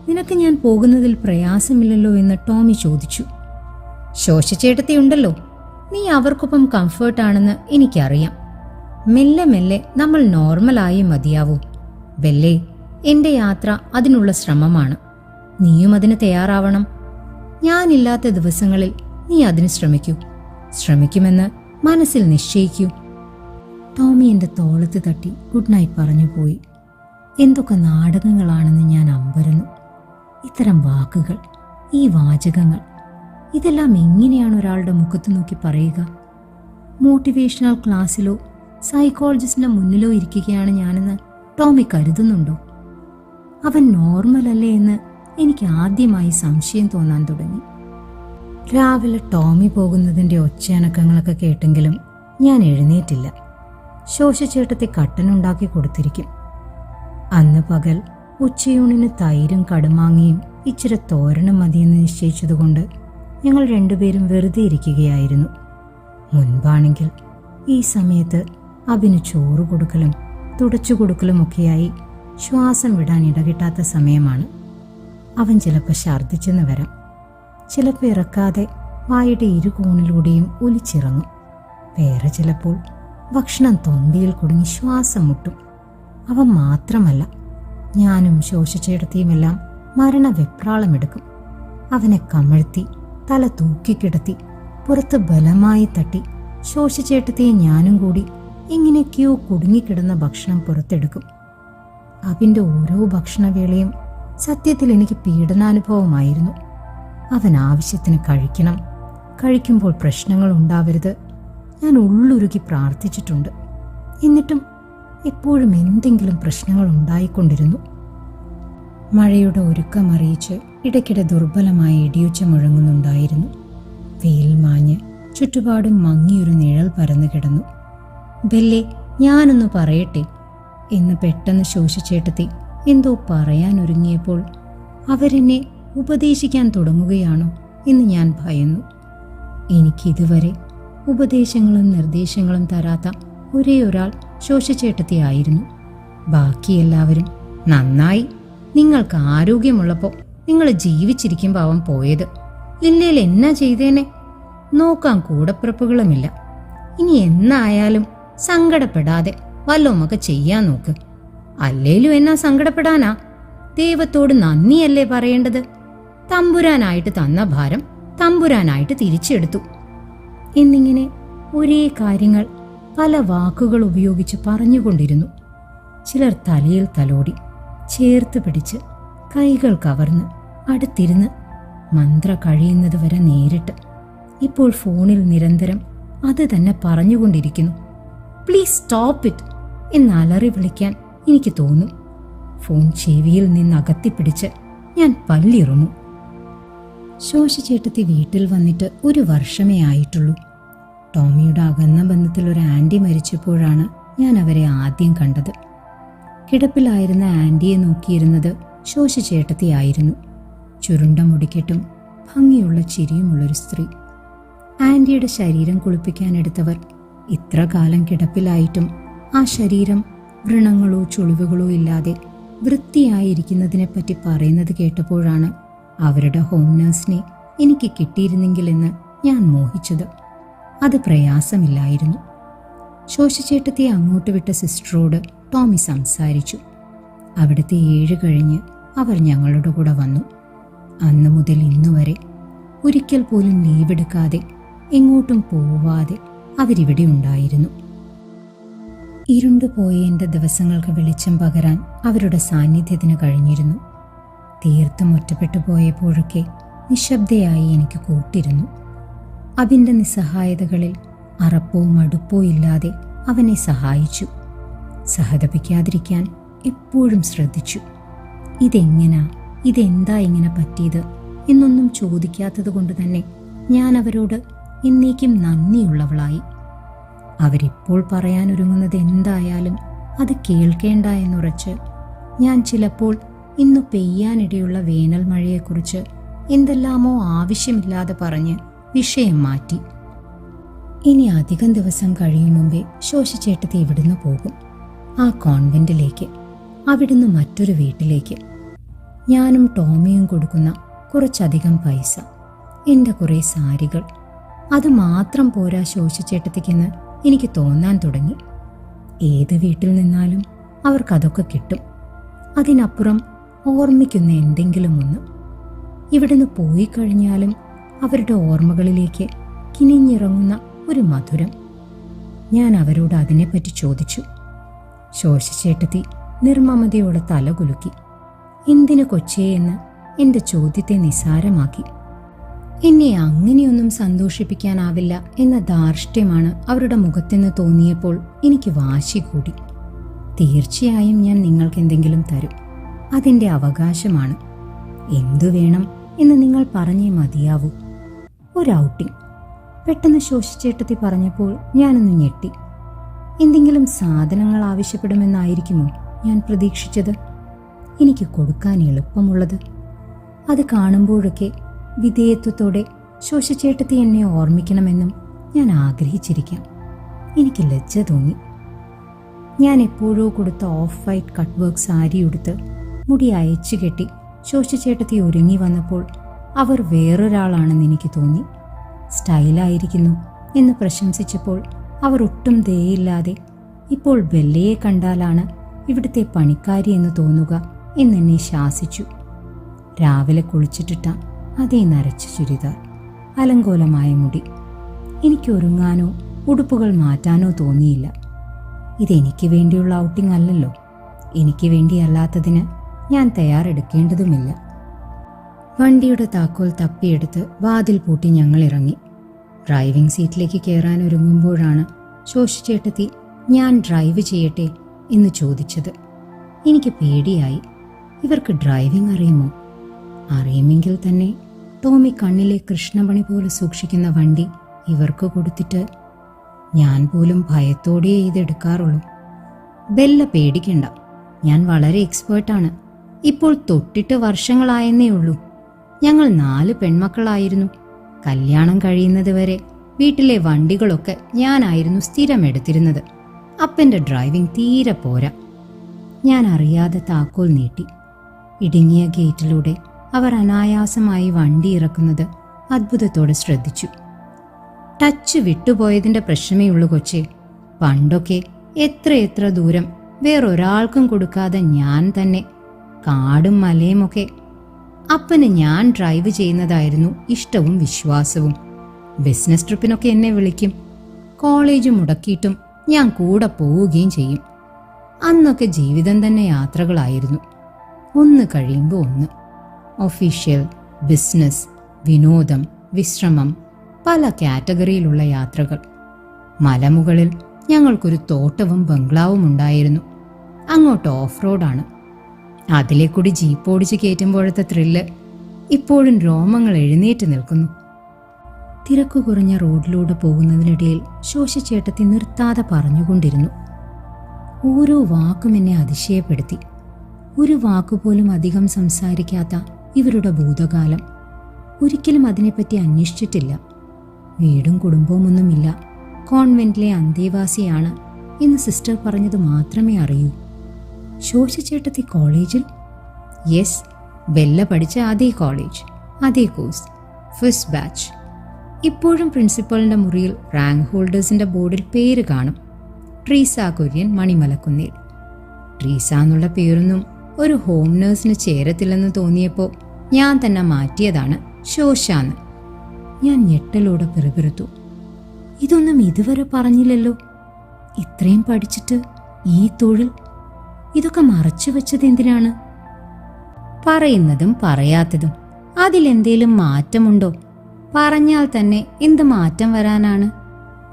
നിനക്ക് ഞാൻ പോകുന്നതിൽ പ്രയാസമില്ലല്ലോ എന്ന് ടോമി ചോദിച്ചു. ശോശച്ചേട്ടത്തി ഉണ്ടല്ലോ, നീ അവർക്കൊപ്പം കംഫേർട്ടാണെന്ന് എനിക്കറിയാം. മെല്ലെ മെല്ലെ നമ്മൾ നോർമലായി മതിയാവൂ. ബെല്ലേ, എന്റെ യാത്ര അതിനുള്ള ശ്രമമാണ്. നീയും അതിന് തയ്യാറാവണം. ഞാനില്ലാത്ത ദിവസങ്ങളിൽ നീ അതിന് ശ്രമിക്കൂ. ശ്രമിക്കുമെന്ന് മനസ്സിൽ നിശ്ചയിക്കൂ. ടോമി എന്റെ തോളത്ത് തട്ടി ഗുഡ് നൈറ്റ് പറഞ്ഞു പോയി. എന്തൊക്കെ നാടകങ്ങളാണെന്ന് ഞാൻ അമ്പരന്നു. ഇത്തരം വാക്കുകൾ, ഈ വാചകങ്ങൾ, ഇതെല്ലാം എങ്ങനെയാണ് ഒരാളുടെ മുഖത്ത് നോക്കി പറയുക? മോട്ടിവേഷണൽ ക്ലാസ്സിലോ സൈക്കോളജിസ്റ്റിന്റെ മുന്നിലോ ഇരിക്കുകയാണ് ഞാനെന്ന് ടോമി കരുതുന്നുണ്ടോ? അവൻ നോർമലല്ലേ എന്ന് എനിക്ക് ആദ്യമായി സംശയം തോന്നാൻ തുടങ്ങി. രാവിലെ ടോമി പോകുന്നതിൻ്റെ ഒച്ചയനക്കങ്ങളൊക്കെ കേട്ടെങ്കിലും ഞാൻ എഴുന്നേറ്റില്ല. ശോശച്ചേട്ടത്തെ കട്ടനുണ്ടാക്കി കൊടുത്തിരിക്കും. അന്ന് പകൽ ഉച്ചയൂണിന് തൈരും കടുമാങ്ങിയും ഇച്ചിരി തോരനും മതിയെന്ന് നിശ്ചയിച്ചതുകൊണ്ട് ഞങ്ങൾ രണ്ടുപേരും വെറുതെ ഇരിക്കുകയായിരുന്നു. മുൻപാണെങ്കിൽ ഈ സമയത്ത് അഭിന് ചോറ് കൊടുക്കലും തുടച്ചു കൊടുക്കലുമൊക്കെയായി ശ്വാസം വിടാൻ ഇടകിട്ടാത്ത സമയമാണ്. അവൻ ചിലപ്പോൾ ഛർദ്ദിച്ചെന്ന് വരാം. ചിലപ്പോൾ ഇറക്കാതെ വായുടെ ഇരുകോണിലൂടെയും ഒലിച്ചിറങ്ങും. വേറെ ചിലപ്പോൾ ഭക്ഷണം തൊണ്ടിയിൽ കുടുങ്ങി ശ്വാസം മുട്ടും. അവൻ മാത്രമല്ല, ഞാനും ശോശച്ചേടത്തിയുമെല്ലാം മരണവെപ്രാളമെടുക്കും. അവനെ കമഴ്ത്തി തല തൂക്കിക്കിടത്തി പുറത്ത് ബലമായി തട്ടി ശോശച്ചേട്ടത്തെയും ഞാനും കൂടി എങ്ങനെയൊക്കെയോ കുടുങ്ങിക്കിടന്ന ഭക്ഷണം പുറത്തെടുക്കും. അവൻ്റെ ഓരോ ഭക്ഷണവേളയും സത്യത്തിൽ എനിക്ക് പീഡനാനുഭവമായിരുന്നു. അവൻ ആവശ്യത്തിന് കഴിക്കണം, കഴിക്കുമ്പോൾ പ്രശ്നങ്ങൾ ഉണ്ടാവരുത്, ഞാൻ ഉള്ളുരുകി പ്രാർത്ഥിച്ചിട്ടുണ്ട്. എന്നിട്ടും എപ്പോഴും എന്തെങ്കിലും പ്രശ്നങ്ങൾ ഉണ്ടായിക്കൊണ്ടിരുന്നു. മഴയുടെ ഒരുക്കമറിയിച്ച് ഇടയ്ക്കിടെ ദുർബലമായ ഇടിയൊച്ച മുഴങ്ങുന്നുണ്ടായിരുന്നു. വെയിൽ മാഞ്ഞ് ചുറ്റുപാടും മങ്ങിയൊരു നിഴൽ പരന്നു കിടന്നു. ബെല്ലേ, ഞാനൊന്ന് പറയട്ടെ എന്ന് പെട്ടെന്ന് ശോശച്ചേട്ടത്തി എന്തോ പറയാനൊരുങ്ങിയപ്പോൾ അവരെന്നെ ഉപദേശിക്കാൻ തുടങ്ങുകയാണോ എന്ന് ഞാൻ ഭയന്നു. എനിക്കിതുവരെ ഉപദേശങ്ങളും നിർദ്ദേശങ്ങളും തരാത്ത ഒരേ ഒരാൾ ശോശച്ചേട്ടത്തിയായിരുന്നു. ബാക്കി എല്ലാവരും നന്നായി, നിങ്ങൾക്ക് ആരോഗ്യമുള്ളപ്പോൾ നിങ്ങൾ ജീവിച്ചിരിക്കുമ്പോൾ അവൻ പോയത്, ഇല്ലേൽ എന്നാ ചെയ്തേനെ, നോക്കാൻ കൂടപ്പിറപ്പുകളുമില്ല. ഇനി എന്നായാലും സങ്കടപ്പെടാതെ വല്ലതുമൊക്കെ ചെയ്യാൻ നോക്ക്. അല്ലേലും എന്നാ സങ്കടപ്പെടാനാ? ദൈവത്തോട് നന്ദിയല്ലേ പറയേണ്ടത്? തമ്പുരാനായിട്ട് തന്ന ഭാരം തമ്പുരാനായിട്ട് തിരിച്ചെടുത്തു. എന്നിങ്ങനെ ഒരേ കാര്യങ്ങൾ പല വാക്കുകൾ ഉപയോഗിച്ച് പറഞ്ഞുകൊണ്ടിരുന്നു. ചിലർ തലയിൽ തലോടി, ചേർത്ത് പിടിച്ച്, കൈകൾ കവർന്ന്, അടുത്തിരുന്ന്, മന്ത്ര കഴിയുന്നത് വരെ നേരിട്ട്. ഇപ്പോൾ ഫോണിൽ നിരന്തരം അത് തന്നെ പറഞ്ഞുകൊണ്ടിരിക്കുന്നു. പ്ലീസ് സ്റ്റോപ്പ് ഇറ്റ് എന്ന് അലറി വിളിക്കാൻ എനിക്ക് തോന്നും. ഫോൺ ചെവിയിൽ നിന്ന് അകത്തിപ്പിടിച്ച് ഞാൻ പല്ലിറുന്നു. ശോശച്ചേട്ടത്തി വീട്ടിൽ വന്നിട്ട് 1 വർഷമേ ആയിട്ടുള്ളൂ. ടോമിയുടെ അകന്ന ബന്ധത്തിൽ ഒരു ആൻറ്റി മരിച്ചപ്പോഴാണ് ഞാൻ അവരെ ആദ്യം കണ്ടത്. കിടപ്പിലായിരുന്ന ആൻറ്റിയെ നോക്കിയിരുന്നത് ശോശച്ചേട്ടത്തിയായിരുന്നു. ചുരുണ്ട മുടിക്കെട്ടും ഭംഗിയുള്ള ചിരിയുമുള്ളൊരു സ്ത്രീ. ആൻറ്റിയുടെ ശരീരം കുളിപ്പിക്കാനെടുത്തവർ ഇത്ര കാലം കിടപ്പിലായിട്ടും ആ ശരീരം വ്രണങ്ങളോ ചുളിവുകളോ ഇല്ലാതെ വൃത്തിയായിരിക്കുന്നതിനെപ്പറ്റി പറയുന്നത് കേട്ടപ്പോഴാണ് അവരുടെ ഹോം നഴ്സിനെ എനിക്ക് കിട്ടിയിരുന്നെങ്കിലെന്ന് ഞാൻ മോഹിച്ചത്. അത് പ്രയാസമില്ലായിരുന്നു. ശോശച്ചേട്ടത്തെ അങ്ങോട്ട് വിട്ട സിസ്റ്ററോട് ടോമി സംസാരിച്ചു. അവിടുത്തെ 7 കഴിഞ്ഞ് അവർ ഞങ്ങളുടെ കൂടെ വന്നു. അന്ന് മുതൽ ഇന്നുവരെ ഒരിക്കൽ പോലും ലീവെടുക്കാതെ എങ്ങോട്ടും പോവാതെ അവരിവിടെ ഉണ്ടായിരുന്നു. ഇരുണ്ടുപോയ എൻ്റെ ദിവസങ്ങൾക്ക് വെളിച്ചം പകരാൻ അവരുടെ സാന്നിധ്യത്തിന് കഴിഞ്ഞിരുന്നു. തീർത്തും ഒറ്റപ്പെട്ടു പോയപ്പോഴൊക്കെ നിശബ്ദയായി എനിക്ക് കൂട്ടിരുന്നു. അബിൻ്റെ നിസ്സഹായതകളിൽ അറപ്പോ മടുപ്പോ ഇല്ലാതെ അവനെ സഹായിച്ചു. സഹതപിക്കാതിരിക്കാൻ എപ്പോഴും ശ്രദ്ധിച്ചു. ഇതെന്താ ഇങ്ങനെ പറ്റിയത് എന്നൊന്നും ചോദിക്കാത്തത് കൊണ്ട് തന്നെ ഞാൻ അവരോട് എന്നേക്കും നന്ദിയുള്ളവളായി. അവരിപ്പോൾ പറയാനൊരുങ്ങുന്നത് എന്തായാലും അത് കേൾക്കേണ്ട എന്നുറച്ച് ഞാൻ ചിലപ്പോൾ ഇന്നു പെയ്യാനിടയുള്ള വേനൽ മഴയെക്കുറിച്ച് എന്തെല്ലാമോ ആവശ്യമില്ലാതെ പറഞ്ഞ് വിഷയം മാറ്റി. ഇനി അധികം ദിവസം കഴിയും മുമ്പേ ശോശച്ചേട്ടത്തി ഇവിടുന്ന് പോകും. ആ കോൺവെന്റിലേക്ക്, അവിടുന്ന് മറ്റൊരു വീട്ടിലേക്ക്. ഞാനും ടോമിയും കൊടുക്കുന്ന കുറച്ചധികം പൈസ, എൻ്റെ കുറേ സാരികൾ, അത് മാത്രം പോരാ ശോശച്ചേട്ടത്തിക്കെന്ന് എനിക്ക് തോന്നാൻ തുടങ്ങി. ഏത് വീട്ടിൽ നിന്നാലും അവർക്കതൊക്കെ കിട്ടും. അതിനപ്പുറം ഓർമ്മിക്കുന്ന എന്തെങ്കിലും ഒന്ന്. ഇവിടുന്ന് പോയി കഴിഞ്ഞാലും അവരുടെ ഓർമ്മകളിലേക്ക് കിനിഞ്ഞിറങ്ങുന്ന ഒരു മധുരം. ഞാൻ അവരോട് അതിനെപ്പറ്റി ചോദിച്ചു. ശോശച്ചേട്ടത്തി നിർമ്മമതയോടെ തലകുലുക്കി. എന്തിനു കൊച്ചേ എന്ന് എൻ്റെ ചോദ്യത്തെ നിസ്സാരമാക്കി. എന്നെ അങ്ങനെയൊന്നും സന്തോഷിപ്പിക്കാനാവില്ല എന്ന ധാർഷ്ട്യമാണ് അവരുടെ മുഖത്തെന്ന് തോന്നിയപ്പോൾ എനിക്ക് വാശി കൂടി. തീർച്ചയായും ഞാൻ നിങ്ങൾക്ക് എന്തെങ്കിലും തരും, അതെൻ്റെ അവകാശമാണ്. എന്തു വേണം എന്ന് നിങ്ങൾ പറഞ്ഞേ മതിയാവൂ. ഒരു ഔട്ടിംഗ്. പെട്ടെന്ന് ശോശച്ചേട്ടത്തി പറഞ്ഞപ്പോൾ ഞാനൊന്ന് ഞെട്ടി. എന്തെങ്കിലും സാധനങ്ങൾ ആവശ്യപ്പെടുമെന്നായിരിക്കുമോ ഞാൻ പ്രതീക്ഷിച്ചത്? എനിക്ക് കൊടുക്കാൻ എളുപ്പമുള്ളത്. അത് കാണുമ്പോഴൊക്കെ വിധേയത്വത്തോടെ ശോശച്ചേട്ടത്തി എന്നെ ഓർമ്മിക്കണമെന്നും ഞാൻ ആഗ്രഹിച്ചിരിക്കാം. എനിക്ക് ലജ്ജ തോന്നി. ഞാൻ എപ്പോഴോ കൊടുത്ത of white cut work sari ഉടുത്ത് മുടി അയച്ചു കെട്ടി ശോശച്ചേട്ടത്തി ഒരുങ്ങി വന്നപ്പോൾ അവർ വേറൊരാളാണെന്ന് എനിക്ക് തോന്നി. സ്റ്റൈലായിരിക്കുന്നു എന്ന് പ്രശംസിച്ചപ്പോൾ അവർ ഒട്ടും ദയയില്ലാതെ ഇപ്പോൾ ബെല്ലയെ കണ്ടാലാണ് ഇവിടുത്തെ പണിക്കാരി എന്ന് തോന്നുക എന്നെന്നെ ശാസിച്ചു. രാവിലെ കുളിച്ചിട്ടിട്ട അതേ നരച്ച ചുരിദാർ, അലങ്കോലമായ മുടി. എനിക്ക് ഒരുങ്ങാനോ ഉടുപ്പുകൾ മാറ്റാനോ തോന്നിയില്ല. ഇതെനിക്ക് വേണ്ടിയുള്ള ഔട്ടിംഗ് അല്ലല്ലോ. എനിക്ക് വേണ്ടിയല്ലാത്തതിന് ഞാൻ തയ്യാറെടുക്കേണ്ടതുമില്ല. വണ്ടിയുടെ താക്കോൽ തപ്പിയെടുത്ത് വാതിൽ പൂട്ടി ഞങ്ങൾ ഇറങ്ങി. ഡ്രൈവിംഗ് സീറ്റിലേക്ക് കയറാൻ ഒരുങ്ങുമ്പോഴാണ് ശോശച്ചേട്ടത്തി ഞാൻ ഡ്രൈവ് ചെയ്യട്ടെ എന്ന് ചോദിച്ചത്. എനിക്ക് പേടിയായി. ഇവർക്ക് ഡ്രൈവിംഗ് അറിയുമോ? അറിയുമെങ്കിൽ തന്നെ ടോമി കണ്ണിലെ കൃഷ്ണമണി പോലെ സൂക്ഷിക്കുന്ന വണ്ടി ഇവർക്ക് കൊടുത്തിട്ട് ഞാൻ പോലും ഭയത്തോടെ ഇതെടുക്കാറുള്ളൂ. ബെല്ല പേടിക്കണ്ട, ഞാൻ വളരെ എക്സ്പേർട്ടാണ്. ഇപ്പോൾ തൊട്ടിട്ട് വർഷങ്ങളായെന്നേ ഉള്ളൂ. ഞങ്ങൾ 4 പെൺമക്കളായിരുന്നു. കല്യാണം കഴിയുന്നത് വരെ വീട്ടിലെ വണ്ടികളൊക്കെ ഞാനായിരുന്നു സ്ഥിരം എടുത്തിരുന്നത്. അപ്പൻ്റെ ഡ്രൈവിംഗ് തീരെ പോരാ. ഞാൻ അറിയാതെ താക്കോൽ നീട്ടി. ഇടുങ്ങിയ ഗേറ്റിലൂടെ അവർ അനായാസമായി വണ്ടി ഇറക്കുന്നത് അത്ഭുതത്തോടെ ശ്രദ്ധിച്ചു. ടച്ച് വിട്ടുപോയതിൻ്റെ പ്രശ്നമേ ഉള്ളൂ കൊച്ചേ. പണ്ടൊക്കെ എത്ര ദൂരം വേറൊരാൾക്കും കൊടുക്കാതെ ഞാൻ തന്നെ കാടും മലയുമൊക്കെ. അപ്പന് ഞാൻ ഡ്രൈവ് ചെയ്യുന്നതായിരുന്നു ഇഷ്ടവും വിശ്വാസവും. ബിസിനസ് ട്രിപ്പിനൊക്കെ എന്നെ വിളിക്കും. കോളേജ് മുടക്കിയിട്ടും ഞാൻ കൂടെ പോവുകയും ചെയ്യും. അന്നൊക്കെ ജീവിതം തന്നെ യാത്രകളായിരുന്നു, ഒന്ന് കഴിയുമ്പോൾ ഒന്ന്. ഒഫീഷ്യൽ, ബിസിനസ്, വിനോദം, വിശ്രമം, പല കാറ്റഗറിയിലുള്ള യാത്രകൾ. മലമുകളിൽ ഞങ്ങൾക്കൊരു തോട്ടവും ബംഗ്ലാവും ഉണ്ടായിരുന്നു. അങ്ങോട്ട് ഓഫ് റോഡാണ്. അതിലെ കൂടി ജീപ്പ് ഓടിച്ച് കയറ്റുമ്പോഴത്തെ ത്രില്ല് ഇപ്പോഴും രോമങ്ങൾ എഴുന്നേറ്റ് നിൽക്കുന്നു. തിരക്കു കുറഞ്ഞ റോഡിലൂടെ പോകുന്നതിനിടയിൽ ശോശച്ചേട്ടത്തി നിർത്താതെ പറഞ്ഞുകൊണ്ടിരുന്നു. ഓരോ വാക്കും എന്നെ അതിശയപ്പെടുത്തി. ഒരു വാക്കുപോലും അധികം സംസാരിക്കാത്ത ഇവരുടെ ഭൂതകാലം. ഒരിക്കലും അതിനെപ്പറ്റി അന്വേഷിച്ചിട്ടില്ല. വീടും കുടുംബവുമൊന്നുമില്ല, കോൺവെന്റിലെ അന്തേവാസിയാണ് എന്ന് സിസ്റ്റർ പറഞ്ഞത് മാത്രമേ അറിയൂ. ശോശച്ചേട്ടത്തി കോളേജിൽ? യെസ്, ബെല്ല പഠിച്ച അതേ കോളേജ്, അതേ കോഴ്സ്, ഫസ്റ്റ് ബാച്ച്. ഇപ്പോഴും പ്രിൻസിപ്പളിൻ്റെ മുറിയിൽ റാങ്ക് ഹോൾഡേഴ്സിൻ്റെ ബോർഡിൽ പേര് കാണും. ട്രീസ കുര്യൻ മണിമലക്കുന്നിൽ. ട്രീസ എന്നുള്ള പേരൊന്നും ഒരു ഹോം നേഴ്സിന് ചേരത്തില്ലെന്ന് തോന്നിയപ്പോൾ ഞാൻ തന്നെ മാറ്റിയതാണ് ശോശാന്ന്. ഞാൻ ഞെട്ടലോടെ പിറുപിറുത്തു. ഇതൊന്നും ഇതുവരെ പറഞ്ഞില്ലല്ലോ. ഇത്രയും പഠിച്ചിട്ട് ഈ തൊഴിൽ, ഇതൊക്കെ മറച്ചു വെച്ചത് എന്തിനാണ്? പറയുന്നതും പറയാത്തതും അതിലെന്തേലും മാറ്റമുണ്ടോ? പറഞ്ഞാൽ തന്നെ എന്ത് മാറ്റം വരാനാണ്?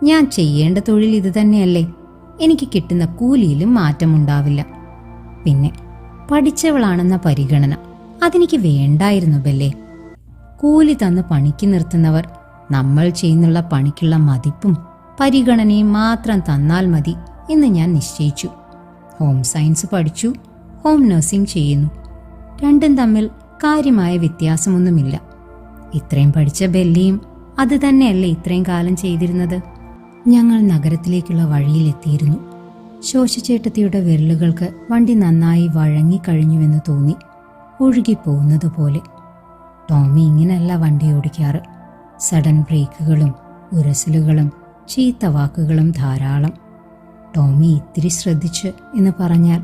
ഞാൻ ചെയ്യേണ്ട തൊഴിൽ ഇത് തന്നെയല്ലേ? എനിക്ക് കിട്ടുന്ന കൂലിയിലും മാറ്റമുണ്ടാവില്ല. പിന്നെ പഠിച്ചവളാണെന്ന പരിഗണന അതെനിക്ക് വേണ്ടായിരുന്നു ബല്ലേ. കൂലി തന്ന് പണിക്ക് നിർത്തുന്നവർ നമ്മൾ ചെയ്യുന്നുള്ള പണിക്കുള്ള മതിപ്പും പരിഗണനയും മാത്രം തന്നാൽ മതി എന്ന് ഞാൻ നിശ്ചയിച്ചു. ഹോം സയൻസ് പഠിച്ചു, ഹോം നഴ്സിംഗ് ചെയ്യുന്നു. രണ്ടും തമ്മിൽ കാര്യമായ വ്യത്യാസമൊന്നുമില്ല. ഇത്രയും പഠിച്ച ബെല്ലിയും അത് തന്നെയല്ലേ ഇത്രയും കാലം ചെയ്തിരുന്നത്. ഞങ്ങൾ നഗരത്തിലേക്കുള്ള വഴിയിലെത്തിയിരുന്നു. ശോശച്ചേട്ടത്തിയുടെ വിരലുകൾക്ക് വണ്ടി നന്നായി വഴങ്ങിക്കഴിഞ്ഞുവെന്ന് തോന്നി. ഒഴുകിപ്പോകുന്നത് പോലെ. ടോമി ഇങ്ങനെയല്ല വണ്ടി ഓടിക്കാറ്. സഡൻ ബ്രേക്കുകളും ഉരസലുകളും ചീത്ത വാക്കുകളും ധാരാളം. ടോമി ഇത്തിരി ശ്രദ്ധിച്ച് എന്ന് പറഞ്ഞാൽ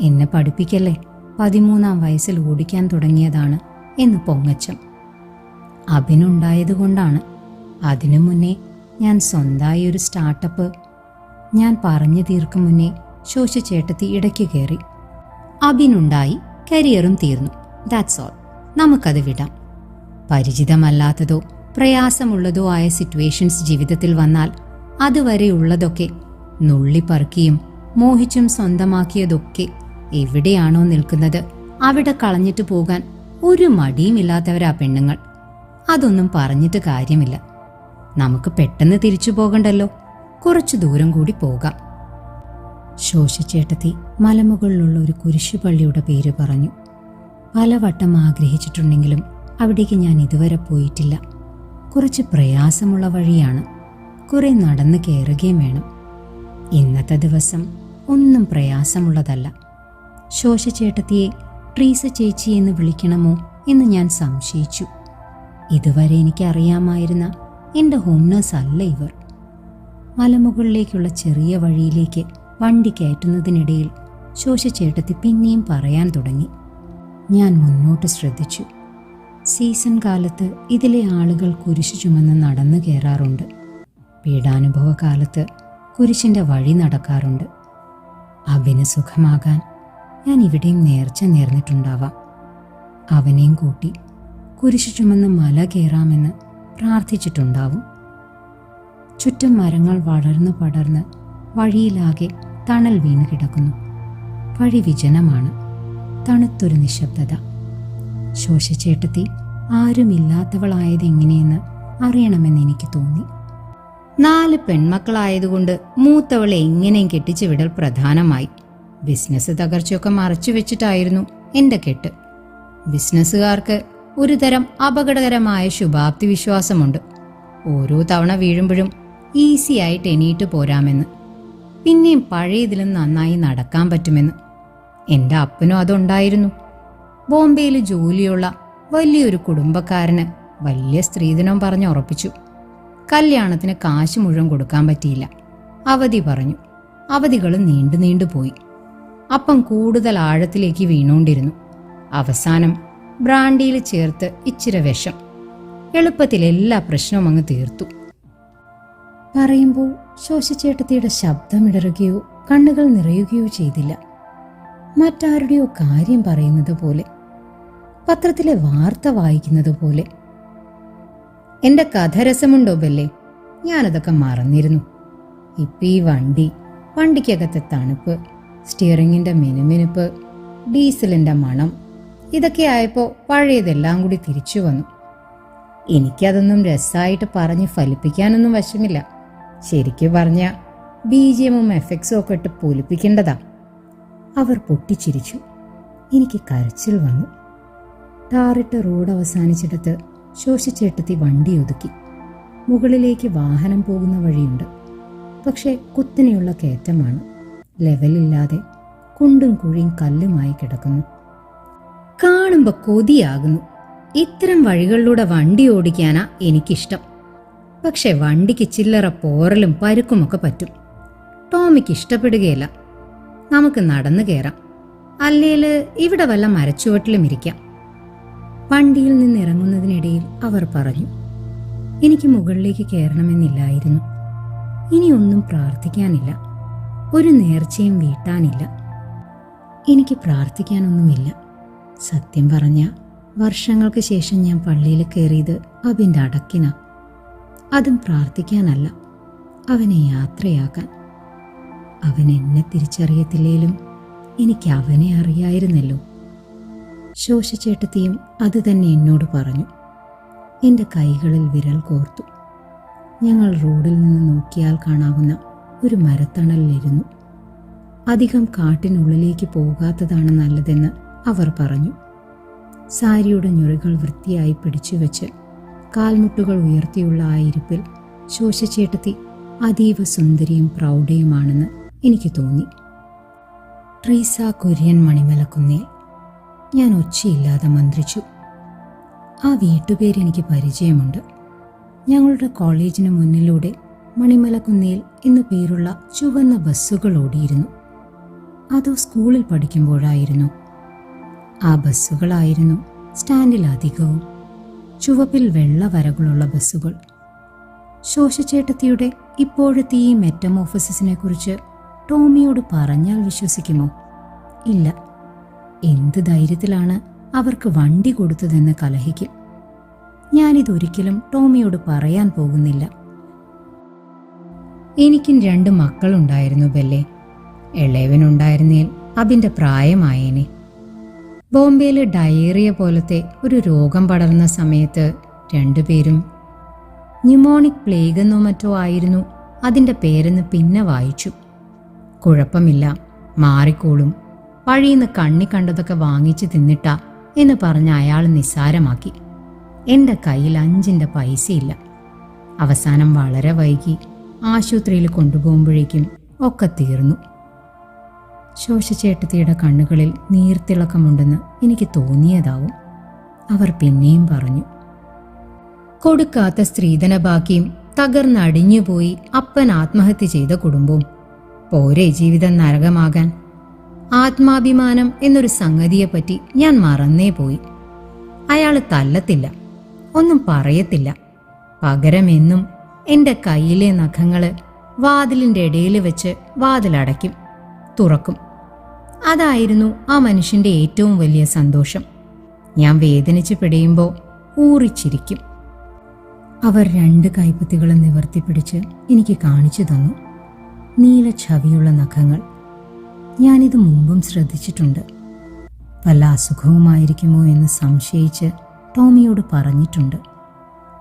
എന്നെ പഠിപ്പിക്കല്ലേ, 13-ാം വയസ്സിൽ ഓടിക്കാൻ തുടങ്ങിയതാണ് എന്ന് പൊങ്ങച്ചം. അഭിനുണ്ടായതുകൊണ്ടാണ്. അതിനു മുന്നേ ഞാൻ സ്വന്തമായി ഒരു സ്റ്റാർട്ടപ്പ്. ഞാൻ പറഞ്ഞു തീർക്കും മുന്നേ ശോശച്ചേട്ടത്തി ഇടയ്ക്ക് കയറി. അഭിനുണ്ടായി, കരിയറും തീർന്നു. That's all. നമുക്കത് വിടാം. പരിചിതമല്ലാത്തതോ പ്രയാസമുള്ളതോ ആയ സിറ്റുവേഷൻസ് ജീവിതത്തിൽ വന്നാൽ അതുവരെയുള്ളതൊക്കെ നുള്ളിപ്പറുക്കിയും മോഹിച്ചും സ്വന്തമാക്കിയതൊക്കെ എവിടെയാണോ നിൽക്കുന്നത് അവിടെ കളഞ്ഞിട്ട് പോകാൻ ഒരു മടിയുമില്ലാത്തവരാ പെണ്ണുങ്ങൾ. അതൊന്നും പറഞ്ഞിട്ട് കാര്യമില്ല. നമുക്ക് പെട്ടെന്ന് തിരിച്ചു പോകണ്ടല്ലോ, കുറച്ചു ദൂരം കൂടി പോകാം. ശോശച്ചേട്ടത്തി മലമുകളിലുള്ള ഒരു കുരിശുപള്ളിയുടെ പേര് പറഞ്ഞു. പലവട്ടം ആഗ്രഹിച്ചിട്ടുണ്ടെങ്കിലും അവിടേക്ക് ഞാൻ ഇതുവരെ പോയിട്ടില്ല. കുറച്ച് പ്രയാസമുള്ള വഴിയാണ്. കുറെ നടന്ന് കയറുകയും വേണം. ഇന്നത്തെ ദിവസം ഒന്നും പ്രയാസമുള്ളതല്ല. ശോശച്ചേട്ടത്തിയെ ട്രീസ ചേച്ചി എന്ന് വിളിക്കണമോ എന്ന് ഞാൻ സംശയിച്ചു. ഇതുവരെ എനിക്കറിയാമായിരുന്ന എൻ്റെ ഹോം നേഴ്സ് അല്ല ഇവർ. മലമുകളിലേക്കുള്ള ചെറിയ വഴിയിലേക്ക് വണ്ടി കയറ്റുന്നതിനിടയിൽ ശോശച്ചേട്ടത്തി പിന്നെയും പറയാൻ തുടങ്ങി. ഞാൻ മുന്നോട്ട് ശ്രദ്ധിച്ചു. സീസൺ കാലത്ത് ഇതിലെ ആളുകൾ കുരിശു ചുമന്ന് നടന്നു കയറാറുണ്ട്. പീഡാനുഭവ കാലത്ത് കുരിശിൻ്റെ വഴി നടക്കാറുണ്ട്. അഭിന് സുഖമാകാൻ ഞാൻ ഇവിടെയും നേർച്ച നേർന്നിട്ടുണ്ടാവാം. അവനെയും കൂട്ടി കുരിശു ചുമന്ന് മല കയറാമെന്ന് പ്രാർത്ഥിച്ചിട്ടുണ്ടാവും. ചുറ്റും മരങ്ങൾ വളർന്നു പടർന്ന് വഴിയിലാകെ തണൽ വീണ് കിടക്കുന്നു. വഴി വിജനമാണ്. തണുത്തൊരു നിശബ്ദത. ശോശച്ചേട്ടത്തി ആരുമില്ലാത്തവളായത് എങ്ങനെയെന്ന് അറിയണമെന്ന് എനിക്ക് തോന്നി. 4 പെൺമക്കളായതുകൊണ്ട് മൂത്തവളെ എങ്ങനെയും കെട്ടിച്ചു വിടൽ പ്രധാനമായി. ബിസിനസ് തകർച്ചയൊക്കെ മറച്ചു വെച്ചിട്ടായിരുന്നു എൻ്റെ കെട്ട്. ബിസിനസ്സുകാർക്ക് ഒരു തരം അപകടകരമായ ശുഭാപ്തി വിശ്വാസമുണ്ട്. ഓരോ തവണ വീഴുമ്പോഴും ഈസി ആയിട്ട് എണീറ്റ് പോരാമെന്ന്, പിന്നെയും പഴയതിലും നന്നായി നടക്കാൻ പറ്റുമെന്ന്. എൻ്റെ അപ്പനും അതുണ്ടായിരുന്നു. ബോംബെയിൽ ജോലിയുള്ള വലിയൊരു കുടുംബക്കാരന് വലിയ സ്ത്രീധനം പറഞ്ഞ് ഉറപ്പിച്ചു. കല്യാണത്തിന് കാശ് മുഴുവൻ കൊടുക്കാൻ പറ്റിയില്ല. അവധി പറഞ്ഞു. അവധികൾ നീണ്ടു പോയി. അപ്പം കൂടുതൽ ആഴത്തിലേക്ക് വീണുകൊണ്ടിരുന്നു. അവസാനം ബ്രാൻഡിയിൽ ചേർത്ത് ഇച്ചിരി വിഷം. എളുപ്പത്തിൽ എല്ലാ പ്രശ്നവും അങ്ങ് തീർത്തു. പറയുമ്പോൾ ശോശച്ചേട്ടത്തിയുടെ ശബ്ദമിടറുകയോ കണ്ണുകൾ നിറയുകയോ ചെയ്തില്ല. മറ്റാരുടെയോ കാര്യം പറയുന്നത് പോലെ, പത്രത്തിലെ വാർത്ത വായിക്കുന്നത് പോലെ. എൻ്റെ കഥ രസമുണ്ടോ ബെല്ലേ? ഞാനതൊക്കെ മറന്നിരുന്നു. ഇപ്പം ഈ വണ്ടിക്കകത്തെ തണുപ്പ്, സ്റ്റിയറിങ്ങിൻ്റെ മിനുമിനുപ്പ്, ഡീസലിൻ്റെ മണം, ഇതൊക്കെ ആയപ്പോൾ പഴയതെല്ലാം കൂടി തിരിച്ചു വന്നു. എനിക്കതൊന്നും രസമായിട്ട് പറഞ്ഞ് ഫലിപ്പിക്കാനൊന്നും വശമില്ല. ശരിക്കും പറഞ്ഞാൽ BGM-ഉം എഫക്ട്സും ഒക്കെ ഇട്ട് പൊലിപ്പിക്കേണ്ടതാ. അവർ പൊട്ടിച്ചിരിച്ചു. എനിക്ക് കരച്ചിൽ വന്നു. ടാറിട്ട റോഡ് അവസാനിച്ചിടത്ത് ശോശച്ചേട്ടത്തി വണ്ടി ഒതുക്കി. മുകളിലേക്ക് വാഹനം പോകുന്ന വഴിയുണ്ട്. പക്ഷേ കുത്തനെയുള്ള കയറ്റമാണ്. ലെവലില്ലാതെ കുണ്ടും കുഴിയും കല്ലുമായി കിടക്കുന്നു. കാണുമ്പോൾ കൊതിയാകുന്നു. ഇത്തരം വഴികളിലൂടെ വണ്ടി ഓടിക്കാനാ എനിക്കിഷ്ടം. പക്ഷെ വണ്ടിക്ക് ചില്ലറ പോറലും പരുക്കുമൊക്കെ പറ്റും. ടോമിക്ക് ഇഷ്ടപ്പെടുകയില്ല. നമുക്ക് നടന്നു കയറാം, അല്ലേല് ഇവിടെ വല്ല മരച്ചുവട്ടിലും ഇരിക്കാം. വണ്ടിയിൽ നിന്ന് ഇറങ്ങുന്നതിനിടയിൽ അവർ പറഞ്ഞു. എനിക്ക് മുകളിലേക്ക് കയറണമെന്നില്ലായിരുന്നു. ഇനിയൊന്നും പ്രാർത്ഥിക്കാനില്ല, ഒരു നേർച്ചയും വീട്ടാനില്ല. എനിക്ക് പ്രാർത്ഥിക്കാനൊന്നുമില്ല. സത്യം പറഞ്ഞ വർഷങ്ങൾക്ക് ശേഷം ഞാൻ പള്ളിയിൽ കയറിയത് അബിൻ്റെ അടക്കിനാ. അതും പ്രാർത്ഥിക്കാനല്ല, അവനെ യാത്രയാക്കാൻ. അവൻ എന്നെ തിരിച്ചറിയത്തില്ലേലും എനിക്ക് അവനെ അറിയായിരുന്നല്ലോ. ശോശച്ചേട്ടത്തിയും അത് തന്നെ എന്നോട് പറഞ്ഞു. എൻ്റെ കൈകളിൽ വിരൽ കോർത്തു. ഞങ്ങൾ റോഡിൽ നിന്ന് നോക്കിയാൽ കാണാവുന്ന ഒരു മരത്തണലിലിരുന്നു. അധികം കാട്ടിനുള്ളിലേക്ക് പോകാത്തതാണ് നല്ലതെന്ന് അവർ പറഞ്ഞു. സാരിയുടെ ഞൊറികൾ വൃത്തിയായി പിടിച്ചുവെച്ച് കാൽമുട്ടുകൾ ഉയർത്തിയുള്ള ആ ഇരിപ്പിൽ ശോശച്ചേട്ടത്തി അതീവ സുന്ദരിയും പ്രൗഢയുമാണെന്ന് എനിക്ക് തോന്നി. ട്രീസ കുര്യൻ മണിമലക്കുന്നേൽ. ഞാൻ ഒച്ചയില്ലാതെ മന്ത്രിച്ചു. ആ വീട്ടുപേരെനിക്ക് പരിചയമുണ്ട്. ഞങ്ങളുടെ കോളേജിന് മുന്നിലൂടെ മണിമലക്കുന്നേൽ എന്നു പേരുള്ള ചുവന്ന ബസ്സുകൾ ഓടിയിരുന്നു. അതോ സ്കൂളിൽ പഠിക്കുമ്പോഴായിരുന്നു? ആ ബസ്സുകളായിരുന്നു സ്റ്റാൻഡിൽ അധികവും. ചുവപ്പിൽ വെള്ള വരകളുള്ള ബസ്സുകൾ. ശോശച്ചേട്ടത്തിയുടെ ഇപ്പോഴത്തെ ഈ മെറ്റമോഫസിസിനെ കുറിച്ച് ടോമിയോട് പറഞ്ഞാൽ വിശ്വസിക്കുമോ? ഇല്ല. എന്ത് ധൈര്യത്തിലാണ് അവർക്ക് വണ്ടി കൊടുത്തതെന്ന് കലഹിക്കും. ഞാനിതൊരിക്കലും ടോമിയോട് പറയാൻ പോകുന്നില്ല. എനിക്കും 2 മക്കളുണ്ടായിരുന്നു ബെല്ലെ. ഇളയവനുണ്ടായിരുന്നേൽ അതിൻ്റെ പ്രായമായേനെ. ബോംബെയിൽ ഡയേറിയ പോലത്തെ ഒരു രോഗം പടർന്ന സമയത്ത് 2 പേരും ന്യൂമോണിക് പ്ലേഗ് എന്നോ മറ്റോ ആയിരുന്നു അതിൻ്റെ പേരെന്ന് പിന്നെ വായിച്ചു. കുഴപ്പമില്ല, മാറിക്കോളും, വഴിയിന്ന് കണ്ണി കണ്ടതൊക്കെ വാങ്ങിച്ച് തിന്നിട്ടാ എന്ന് പറഞ്ഞ് അയാൾ നിസ്സാരമാക്കി. എൻ്റെ കയ്യിൽ 5 പൈസയില്ല. അവസാനം വളരെ വൈകി ആശുപത്രിയിൽ കൊണ്ടുപോകുമ്പോഴേക്കും ഒക്കെ തീർന്നു. ശോശച്ചേട്ടത്തിയുടെ കണ്ണുകളിൽ നീർത്തിളക്കമുണ്ടെന്ന് എനിക്ക് തോന്നിയതാവും. അവർ പിന്നെയും പറഞ്ഞു. കൊടുക്കാത്ത സ്ത്രീധന ബാക്കിയും തകർന്നടിഞ്ഞുപോയി അപ്പൻ ആത്മഹത്യ ചെയ്ത കുടുംബവും പോരെ ജീവിതം നരകമാകാൻ. ആത്മാഭിമാനം എന്നൊരു സംഗതിയെപ്പറ്റി ഞാൻ മറന്നേ പോയി. അയാൾ തല്ലത്തില്ല, ഒന്നും പറയത്തില്ല. പകരമെന്നും എൻ്റെ കയ്യിലെ നഖങ്ങള് വാതിലിൻ്റെ ഇടയിൽ വെച്ച് വാതിലടയ്ക്കും, തുറക്കും. അതായിരുന്നു ആ മനുഷ്യൻ്റെ ഏറ്റവും വലിയ സന്തോഷം. ഞാൻ വേദനിച്ച് പിടയുമ്പോൾ ഊറിച്ചിരിക്കും. അവർ 2 കൈപ്പത്തികളും നിവർത്തിപ്പിടിച്ച് എനിക്ക് കാണിച്ചു തന്നു. നീല ഛവിയുള്ള നഖങ്ങൾ. ഞാനിത് മുമ്പും ശ്രദ്ധിച്ചിട്ടുണ്ട്. വല്ല അസുഖവുമായിരിക്കുമോ എന്ന് സംശയിച്ച് ടോമിയോട് പറഞ്ഞിട്ടുണ്ട്.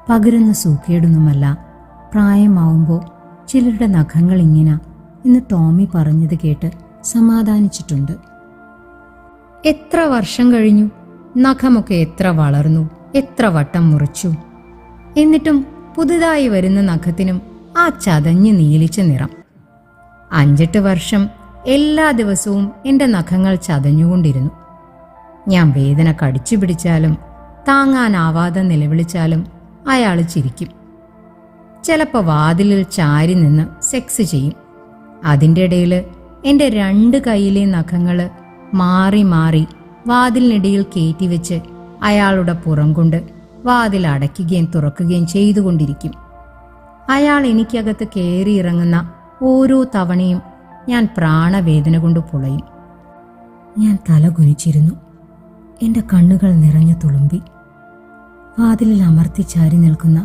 പകരുന്ന സൂക്കേടൊന്നുമല്ല, പ്രായമാവുമ്പോൾ ചിലരുടെ നഖങ്ങൾ ഇങ്ങനെ എന്ന് ടോമി പറഞ്ഞത് കേട്ട് സമാധാനിച്ചിട്ടുണ്ട്. എത്ര വർഷം കഴിഞ്ഞു, നഖമൊക്കെ എത്ര വളർന്നു, എത്ര വട്ടം മുറിച്ചു. എന്നിട്ടും പുതുതായി വരുന്ന നഖത്തിനും ആ ചതഞ്ഞ് നീലിച്ച നിറം. 5-8 വർഷം എല്ലാ ദിവസവും എൻ്റെ നഖങ്ങൾ ചതഞ്ഞുകൊണ്ടിരുന്നു. ഞാൻ വേദന കടിച്ചു പിടിച്ചാലും താങ്ങാനാവാതെ നിലവിളിച്ചാലും അയാൾ ചിരിക്കും. ചിലപ്പോൾ വാതിലിൽ ചാരി നിന്ന് സെക്സ് ചെയ്യും. അതിൻ്റെ ഇടയിൽ എൻ്റെ 2 കൈയിലെ നഖങ്ങൾ മാറി മാറി വാതിലിനിടയിൽ കയറ്റിവെച്ച് അയാളുടെ പുറം കൊണ്ട് വാതിൽ അടയ്ക്കുകയും തുറക്കുകയും ചെയ്തുകൊണ്ടിരിക്കും. അയാൾ എനിക്കകത്ത് കയറി ഇറങ്ങുന്ന ഓരോ തവണയും ഞാൻ പ്രാണവേദന കൊണ്ട് പുളയും. ഞാൻ തല കുനിച്ചിരുന്നു. എൻ്റെ കണ്ണുകൾ നിറഞ്ഞു തുളുമ്പി. വാതിലിൽ അമർത്തിച്ചാരി നിൽക്കുന്ന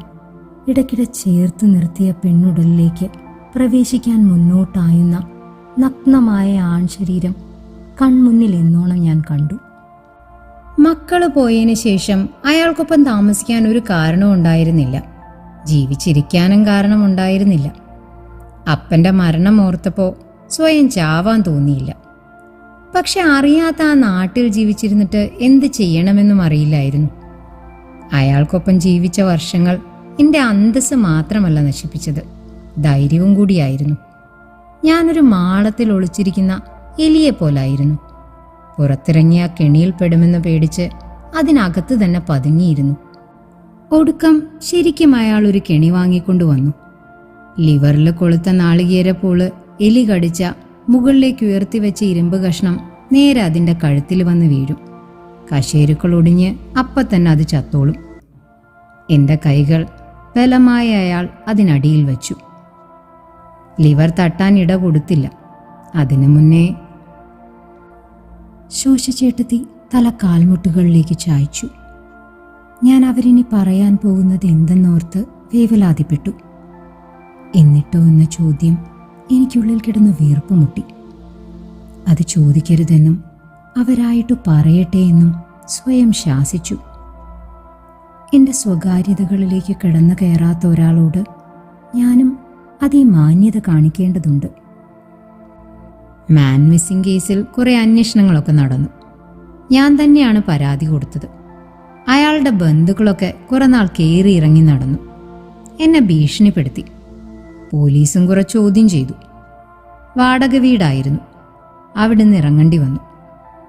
ഇടയ്ക്കിടെ ചേർത്ത് നിർത്തിയ പെണ്ണുടലിലേക്ക് പ്രവേശിക്കാൻ മുന്നോട്ടായുന്ന നഗ്നമായ ആൺശരീരം കൺമുന്നിൽ എന്നോണം ഞാൻ കണ്ടു. മക്കള് പോയതിന് ശേഷം അയാൾക്കൊപ്പം താമസിക്കാൻ ഒരു കാരണവും ഉണ്ടായിരുന്നില്ല. ജീവിച്ചിരിക്കാനും കാരണമുണ്ടായിരുന്നില്ല. അപ്പൻ്റെ മരണം ഓർത്തപ്പോൾ സ്വയം ചാവാൻ തോന്നിയില്ല. പക്ഷെ അറിയാത്ത ആ നാട്ടിൽ ജീവിച്ചിരുന്നിട്ട് എന്ത് ചെയ്യണമെന്നും അറിയില്ലായിരുന്നു. അയാൾക്കൊപ്പം ജീവിച്ച വർഷങ്ങൾ എൻ്റെ അന്തസ്സ് മാത്രമല്ല നശിപ്പിച്ചത്, ധൈര്യവും കൂടിയായിരുന്നു. ഞാനൊരു മാളത്തിൽ ഒളിച്ചിരിക്കുന്ന എലിയെ പോലായിരുന്നു. പുറത്തിറങ്ങിയ കെണിയിൽപ്പെടുമെന്ന് പേടിച്ച് അതിനകത്ത് തന്നെ പതുങ്ങിയിരുന്നു. ഒടുക്കം ശരിക്കും അയാൾ ഒരു കെണി വാങ്ങിക്കൊണ്ടുവന്നു. ലിവറിൽ കൊളുത്ത നാളികേരപ്പൂള് എലി കടിച്ച മുകളിലേക്ക് ഉയർത്തിവെച്ച ഇരുമ്പ് കഷ്ണം നേരെ അതിൻ്റെ കഴുത്തിൽ വന്ന് വീഴും. കശേരുക്കൾ ഒടിഞ്ഞ് അപ്പം തന്നെ അത് ചത്തോളും. എൻ്റെ കൈകൾ ബലമായ അയാൾ അതിനടിയിൽ വച്ചു. ലിവർ തട്ടാൻ ഇട കൊടുത്തില്ല. അതിനു മുന്നേ ശോശച്ചേട്ടത്തി തല കാൽമുട്ടുകളിലേക്ക് ചായ്ച്ചു. ഞാൻ അവരിനി പറയാൻ പോകുന്നത് എന്തെന്നോർത്ത് വേവലാതിപ്പെട്ടു. എന്നിട്ടോ എന്ന ചോദ്യം എനിക്കുള്ളിൽ കിടന്ന് വീർപ്പുമുട്ടി. അത് ചോദിക്കരുതെന്നും അവരായിട്ട് പറയട്ടെ എന്നും സ്വയം ശാസിച്ചു. എൻ്റെ സ്വകാര്യതകളിലേക്ക് കിടന്നു കയറാത്ത ഒരാളോട് ഞാനും അതേ മാന്യത കാണിക്കേണ്ടതുണ്ട്. മാൻ മിസ്സിംഗ് കേസിൽ കുറെ അന്വേഷണങ്ങളൊക്കെ നടന്നു. ഞാൻ തന്നെയാണ് പരാതി കൊടുത്തത്. അയാളുടെ ബന്ധുക്കളൊക്കെ കുറെ നാൾ കയറി ഇറങ്ങി നടന്നു. എന്നെ ഭീഷണിപ്പെടുത്തി. പോലീസും കുറെ ചോദ്യം ചെയ്തു. വാടക വീടായിരുന്നു. അവിടുന്ന് ഇറങ്ങേണ്ടി വന്നു.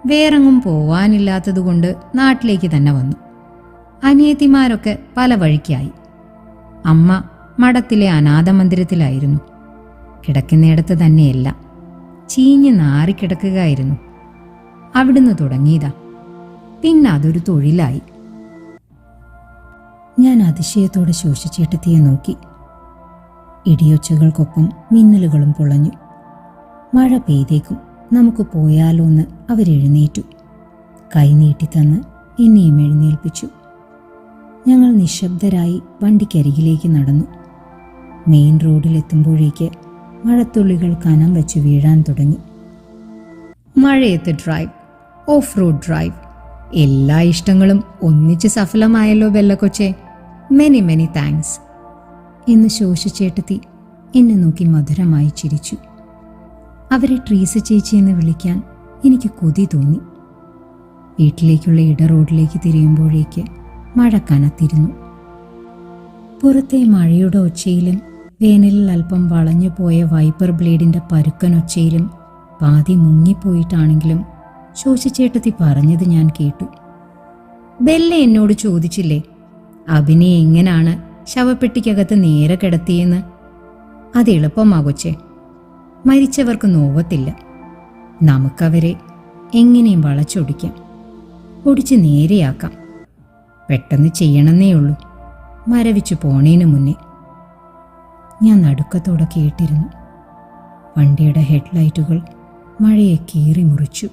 വേറെങ്ങും പോവാനില്ലാത്തതുകൊണ്ട് നാട്ടിലേക്ക് തന്നെ വന്നു. അനിയത്തിമാരൊക്കെ പല വഴിക്കായി. അമ്മ മഠത്തിലെ അനാഥ മന്ദിരത്തിലായിരുന്നു. കിടക്കുന്നിടത്ത് തന്നെയല്ല, ചീഞ്ഞ് നാറിക്കിടക്കുകയായിരുന്നു. അവിടുന്ന് തുടങ്ങിയതാ. പിന്നെ അതൊരു തൊഴിലായി. ഞാൻ അതിശയത്തോടെ ശോശിച്ചേട്ടത്തിയെ നോക്കി. ഇടിയൊച്ചകൾക്കൊപ്പം മിന്നലുകളും പൊളഞ്ഞു. മഴ പെയ്തേക്കും, നമുക്ക് പോയാലോന്ന് അവരെഴുന്നേറ്റു. കൈനീട്ടിത്തന്ന് എന്നെയും എഴുന്നേൽപ്പിച്ചു. ഞങ്ങൾ നിശബ്ദരായി വണ്ടിക്കരികിലേക്ക് നടന്നു. മെയിൻ റോഡിലെത്തുമ്പോഴേക്ക് മഴത്തുള്ളികൾ കനം വെച്ച് വീഴാൻ തുടങ്ങി. മഴയത്ത് ഡ്രൈവ്, ഓഫ് റോഡ് ഡ്രൈവ്, എല്ലാ ഇഷ്ടങ്ങളും ഒന്നിച്ച് സഫലമായല്ലോ ബെല്ലക്കൊച്ചെ. മെനി മെനി താങ്ക്സ് എന്ന് ശോശച്ചേട്ടത്തി എന്നെ നോക്കി മധുരമായി ചിരിച്ചു. അവരെ ട്രീസ ചേച്ചി എന്ന് വിളിക്കാൻ എനിക്ക് കൊതി തോന്നി. വീട്ടിലേക്കുള്ള ഇട റോഡിലേക്ക് തിരിയുമ്പോഴേക്ക് മഴ കനത്തിരുന്നു. പുറത്തെ മഴയുടെ ഒച്ചയിലും വേനലിൽ അല്പം വളഞ്ഞു പോയ വൈപ്പർ ബ്ലേഡിൻ്റെ പരുക്കനൊച്ചയിലും പാതി മുങ്ങിപ്പോയിട്ടാണെങ്കിലും ശോശച്ചേട്ടത്തി പറഞ്ഞത് ഞാൻ കേട്ടു. ബെല്ല എന്നോട് ചോദിച്ചില്ലേ അഭിനയെ എങ്ങനെയാണ് ശവപ്പെട്ടിക്കകത്ത് നേരെ കിടത്തിയെന്ന്? അത് എളുപ്പമാകൊച്ചേ. മരിച്ചവർക്ക് നോവത്തില്ല. നമുക്കവരെ എങ്ങനെയും വളച്ചൊടിക്കാം, ഒടിച്ച് നേരെയാക്കാം. പെട്ടെന്ന് ചെയ്യണമെന്നേ ഉള്ളൂ, മരവിച്ചു പോണേന് മുന്നേ. ഞാൻ നടുക്കത്തോടെ കേട്ടിരുന്നു. വണ്ടിയുടെ ഹെഡ്ലൈറ്റുകൾ മഴയെ കീറി മുറിച്ചു.